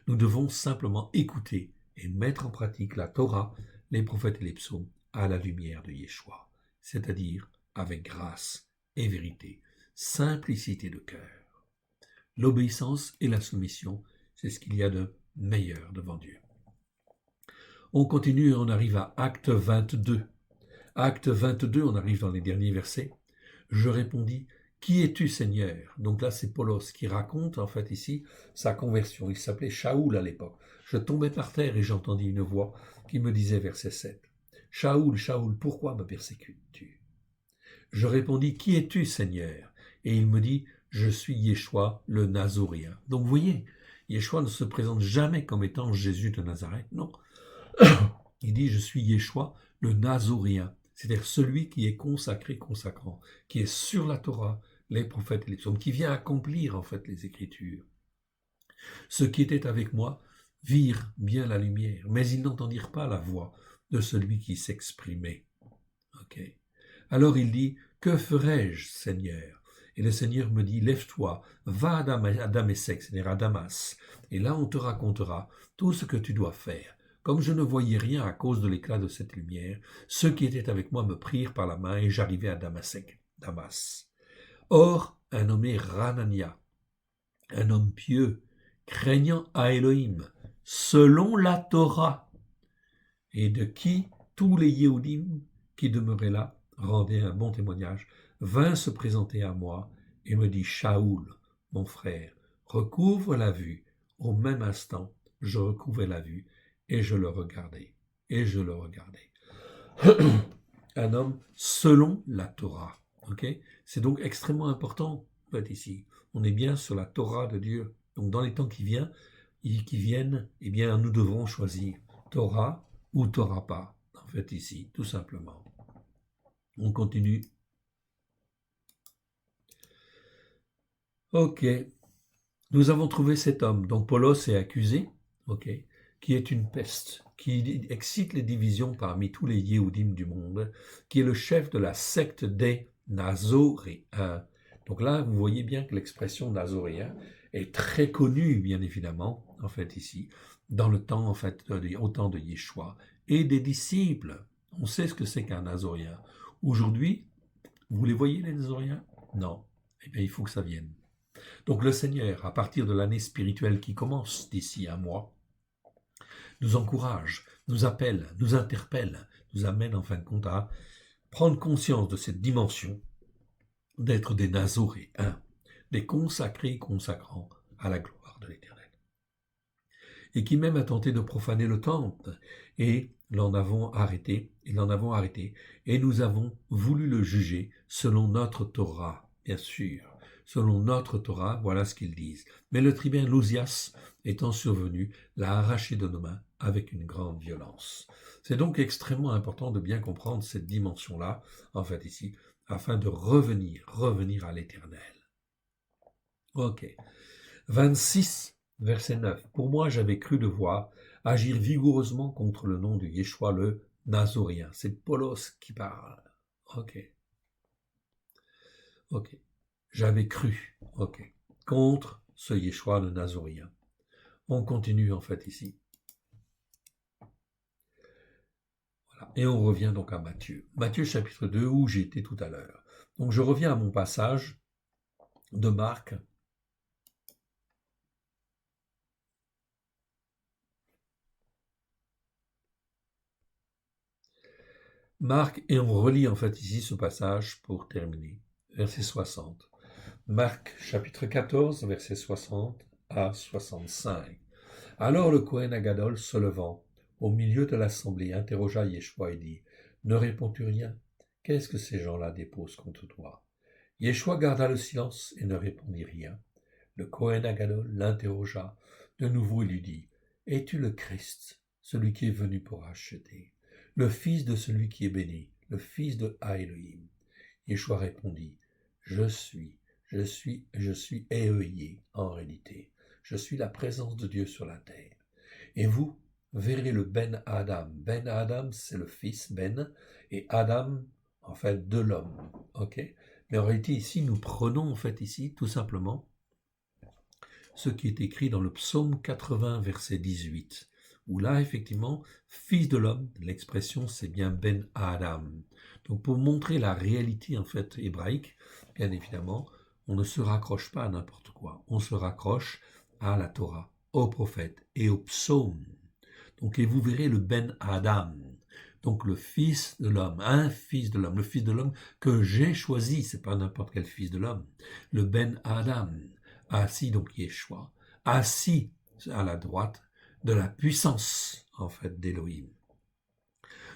Nous devons simplement écouter et mettre en pratique la Torah, les prophètes et les psaumes à la lumière de Yeshua, c'est-à-dire avec grâce et vérité, simplicité de cœur. L'obéissance et la soumission, c'est ce qu'il y a de meilleur devant Dieu. On continue et on arrive à Acte 22. Acte 22, on arrive dans les derniers versets. Je répondis, qui es-tu, Seigneur? Donc là, c'est Paulos qui raconte, en fait, ici, sa conversion. Il s'appelait Shaoul à l'époque. Je tombais par terre et j'entendis une voix qui me disait, verset 7, Shaoul, Shaoul, pourquoi me persécutes-tu? Je répondis, qui es-tu, Seigneur? Et il me dit, je suis Yeshua, le Nazoréen. Donc, vous voyez, Yeshua ne se présente jamais comme étant Jésus de Nazareth, non. Il dit, je suis Yeshua, le Nazoréen. C'est-à-dire celui qui est consacré, consacrant, qui est sur la Torah, les prophètes et les psaumes, qui vient accomplir en fait les Écritures. Ceux qui étaient avec moi virent bien la lumière, mais ils n'entendirent pas la voix de celui qui s'exprimait. Okay. Alors il dit, que ferai-je, Seigneur? Et le Seigneur me dit, lève-toi, va à Damesek, c'est-à-dire à Damas, et là on te racontera tout ce que tu dois faire. Comme je ne voyais rien à cause de l'éclat de cette lumière, ceux qui étaient avec moi me prirent par la main et j'arrivai à Damas. Or, un nommé Ranania, un homme pieux, craignant à Elohim, selon la Torah, et de qui tous les Yehudim qui demeuraient là rendaient un bon témoignage, vint se présenter à moi et me dit, Shaoul, mon frère, recouvre la vue. Au même instant, je recouvrais la vue, et je le regardais, Un homme selon la Torah. Okay? C'est donc extrêmement important, en fait, ici. On est bien sur la Torah de Dieu. Donc, dans les temps qui viennent, eh bien, nous devrons choisir Torah ou Torah pas, en fait, ici, tout simplement. On continue. Ok. Nous avons trouvé cet homme, donc Paulos est accusé, ok, qui est une peste, qui excite les divisions parmi tous les Yéhoudim du monde, qui est le chef de la secte des Nazoréens. Donc là, vous voyez bien que l'expression Nazoréen est très connue, bien évidemment, en fait, ici, dans le temps, en fait, au temps de Yeshua et des disciples. On sait ce que c'est qu'un Nazoréen. Aujourd'hui, vous les voyez, les Nazoréens? Non. Eh bien, il faut que ça vienne. Donc le Seigneur, à partir de l'année spirituelle qui commence d'ici un mois, nous encourage, nous appelle, nous interpelle, nous amène en fin de compte à prendre conscience de cette dimension d'être des Nazoréens, des consacrés consacrants à la gloire de l'Éternel. Et qui même a tenté de profaner le temple, et l'en avons arrêté, et nous avons voulu le juger selon notre Torah, bien sûr. Selon notre Torah, voilà ce qu'ils disent. Mais le tribun Lousias, étant survenu, l'a arraché de nos mains avec une grande violence. C'est donc extrêmement important de bien comprendre cette dimension-là, en fait ici, afin de revenir à l'Éternel. Ok. 26, verset 9. Pour moi, j'avais cru devoir agir vigoureusement contre le nom de Yeshua le Nazoréen. C'est Paulos qui parle. Ok. J'avais cru, contre ce Yeshua le Nazoréen. On continue en fait ici. Voilà. Et on revient donc à Matthieu. Matthieu chapitre 2 où j'étais tout à l'heure. Donc je reviens à mon passage de Marc. Marc, et on relit en fait ici ce passage pour terminer. Verset 60. Marc chapitre 14, verset 60 à 65. Alors le Cohen Agadol, se levant, au milieu de l'assemblée, interrogea Yeshua et dit, « Ne réponds-tu rien? Qu'est-ce que ces gens-là déposent contre toi ?» Yeshua garda le silence et ne répondit rien. Le Cohen Agadol l'interrogea de nouveau et lui dit, « Es-tu le Christ, celui qui est venu pour acheter, le fils de celui qui est béni, le fils de Elohim ?» Yeshua répondit, « Je suis Eohié en réalité. Je suis la présence de Dieu sur la terre. Et vous verrez le Ben Adam. Ben Adam, c'est le fils Ben, et Adam, en fait, de l'homme. Ok. Mais en réalité, ici, nous prenons, en fait, ici, tout simplement, ce qui est écrit dans le psaume 80, verset 18, où là, effectivement, fils de l'homme, l'expression, c'est bien Ben Adam. Donc, pour montrer la réalité, en fait, hébraïque, bien évidemment, on ne se raccroche pas à n'importe quoi. On se raccroche à la Torah, aux prophètes et aux psaumes. Donc, et vous verrez le Ben Adam, donc le fils de l'homme, un fils de l'homme, le fils de l'homme que j'ai choisi, c'est pas n'importe quel fils de l'homme, le Ben Adam, assis donc Yeshua, assis à la droite de la puissance en fait d'Élohim,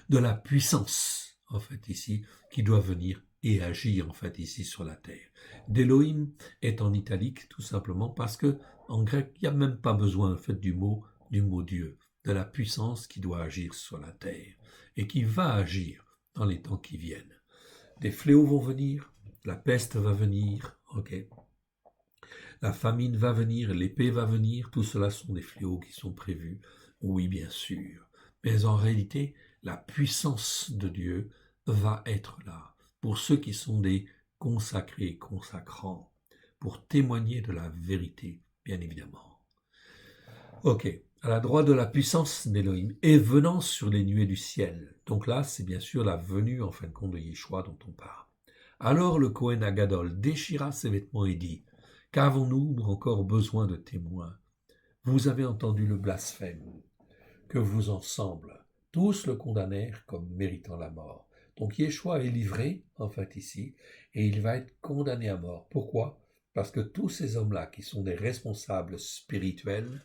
de la puissance en fait ici qui doit venir et agir en fait ici sur la terre. D'Élohim est en italique tout simplement parce que en grec il n'y a même pas besoin en fait du mot Dieu, de la puissance qui doit agir sur la terre et qui va agir dans les temps qui viennent. Des fléaux vont venir, la peste va venir, ok. La famine va venir, l'épée va venir, tout cela sont des fléaux qui sont prévus, oui bien sûr. Mais en réalité, la puissance de Dieu va être là pour ceux qui sont des consacrés, consacrants, pour témoigner de la vérité, bien évidemment. Ok, à la droite de la puissance d'Élohim, et venant sur les nuées du ciel. Donc là, c'est bien sûr la venue, en fin de compte, de Yeshua dont on parle. Alors le Cohen Agadol déchira ses vêtements et dit, « Qu'avons-nous encore besoin de témoins? Vous avez entendu le blasphème, que vous ensemble, tous le condamnèrent comme méritant la mort. » Donc Yeshua est livré, en fait, ici, et il va être condamné à mort. Pourquoi? Parce que tous ces hommes-là, qui sont des responsables spirituels,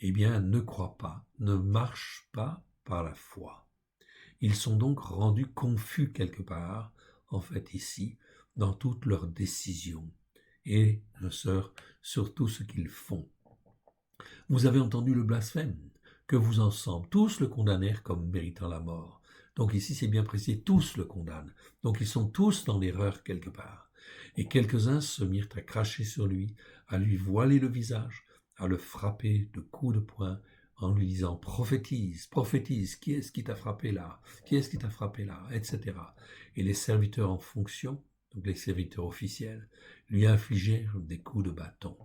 eh bien, ne croient pas, ne marchent pas par la foi. Ils sont donc rendus confus quelque part, en fait, ici, dans toutes leurs décisions et, sur tout ce qu'ils font. Vous avez entendu le blasphème, que vous ensemble, tous le condamnèrent comme méritant la mort. Donc ici, c'est bien précis, tous le condamnent. Donc ils sont tous dans l'erreur quelque part. Et quelques-uns se mirent à cracher sur lui, à lui voiler le visage, à le frapper de coups de poing, en lui disant « prophétise, prophétise, qui est-ce qui t'a frappé là? Qui est-ce qui t'a frappé là ?» etc. Et les serviteurs en fonction, donc les serviteurs officiels, lui infligèrent des coups de bâton.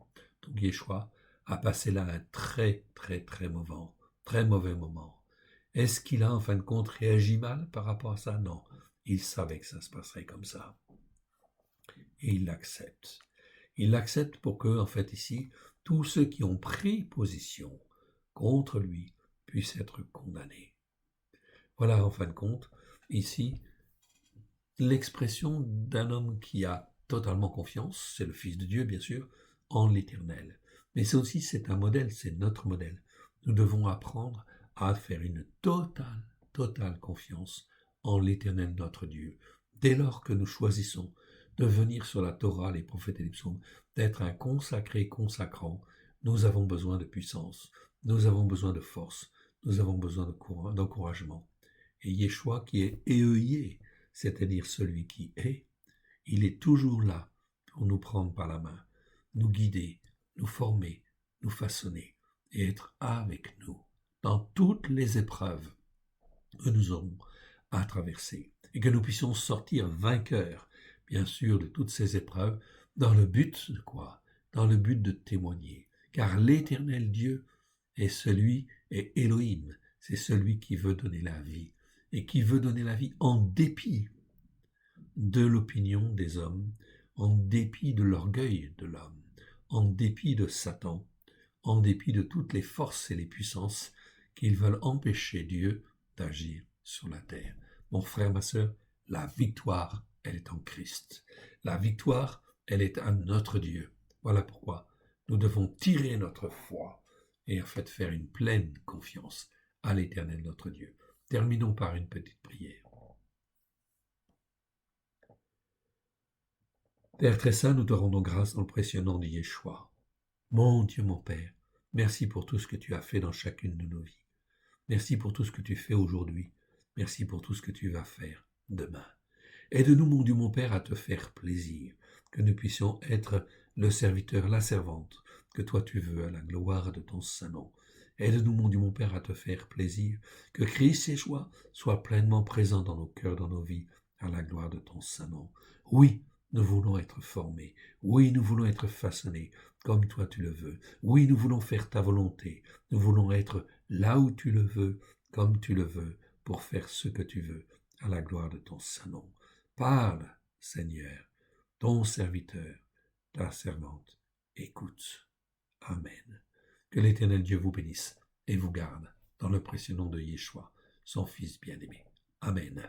Donc Yeshua a passé là un très mauvais moment. Est-ce qu'il a en fin de compte réagi mal par rapport à ça? Non, il savait que ça se passerait comme ça. Et il l'accepte. Il l'accepte pour que, en fait, ici, tous ceux qui ont pris position contre lui puissent être condamnés. Voilà, en fin de compte, ici, l'expression d'un homme qui a totalement confiance, c'est le Fils de Dieu, bien sûr, en l'Éternel. Mais c'est un modèle, c'est notre modèle. Nous devons apprendre à faire une totale confiance en l'Éternel notre Dieu. Dès lors que nous choisissons de venir sur la Torah, les prophètes et les psaumes, d'être un consacré consacrant, nous avons besoin de puissance, nous avons besoin de force, nous avons besoin d'encouragement. Et Yeshua qui est Eohié, c'est-à-dire celui qui est, il est toujours là pour nous prendre par la main, nous guider, nous former, nous façonner et être avec nous dans toutes les épreuves que nous aurons à traverser et que nous puissions sortir vainqueurs, bien sûr, de toutes ces épreuves dans le but de quoi? Dans le but de témoigner. Car l'Éternel Dieu est Elohim, c'est celui qui veut donner la vie et qui veut donner la vie en dépit de l'opinion des hommes, en dépit de l'orgueil de l'homme, en dépit de Satan, en dépit de toutes les forces et les puissances qui veulent empêcher Dieu d'agir sur la terre. Mon frère, ma sœur, la victoire, elle est en Christ. La victoire, elle est à notre Dieu. Voilà pourquoi nous devons tirer notre foi et en fait faire une pleine confiance à l'Éternel notre Dieu. Terminons par une petite prière. Père très saint, nous te rendons grâce dans le précieux nom de Yeshua. Mon Dieu, mon Père, merci pour tout ce que tu as fait dans chacune de nos vies. Merci pour tout ce que tu fais aujourd'hui. Merci pour tout ce que tu vas faire demain. Aide-nous, mon Dieu, mon Père, à te faire plaisir, que nous puissions être le serviteur, la servante, que toi tu veux à la gloire de ton Saint-Nom. Aide-nous, mon Dieu, mon Père, à te faire plaisir, que Christ et joie soient pleinement présents dans nos cœurs, dans nos vies, à la gloire de ton Saint-Nom. Oui, nous voulons être formés. Oui, nous voulons être façonnés comme toi tu le veux. Oui, nous voulons faire ta volonté. Nous voulons être là où tu le veux, comme tu le veux, pour faire ce que tu veux, à la gloire de ton Saint-Nom. Parle, Seigneur, ton serviteur, ta servante, écoute. Amen. Que l'Éternel Dieu vous bénisse et vous garde dans le précieux nom de Yeshua, son Fils bien-aimé. Amen.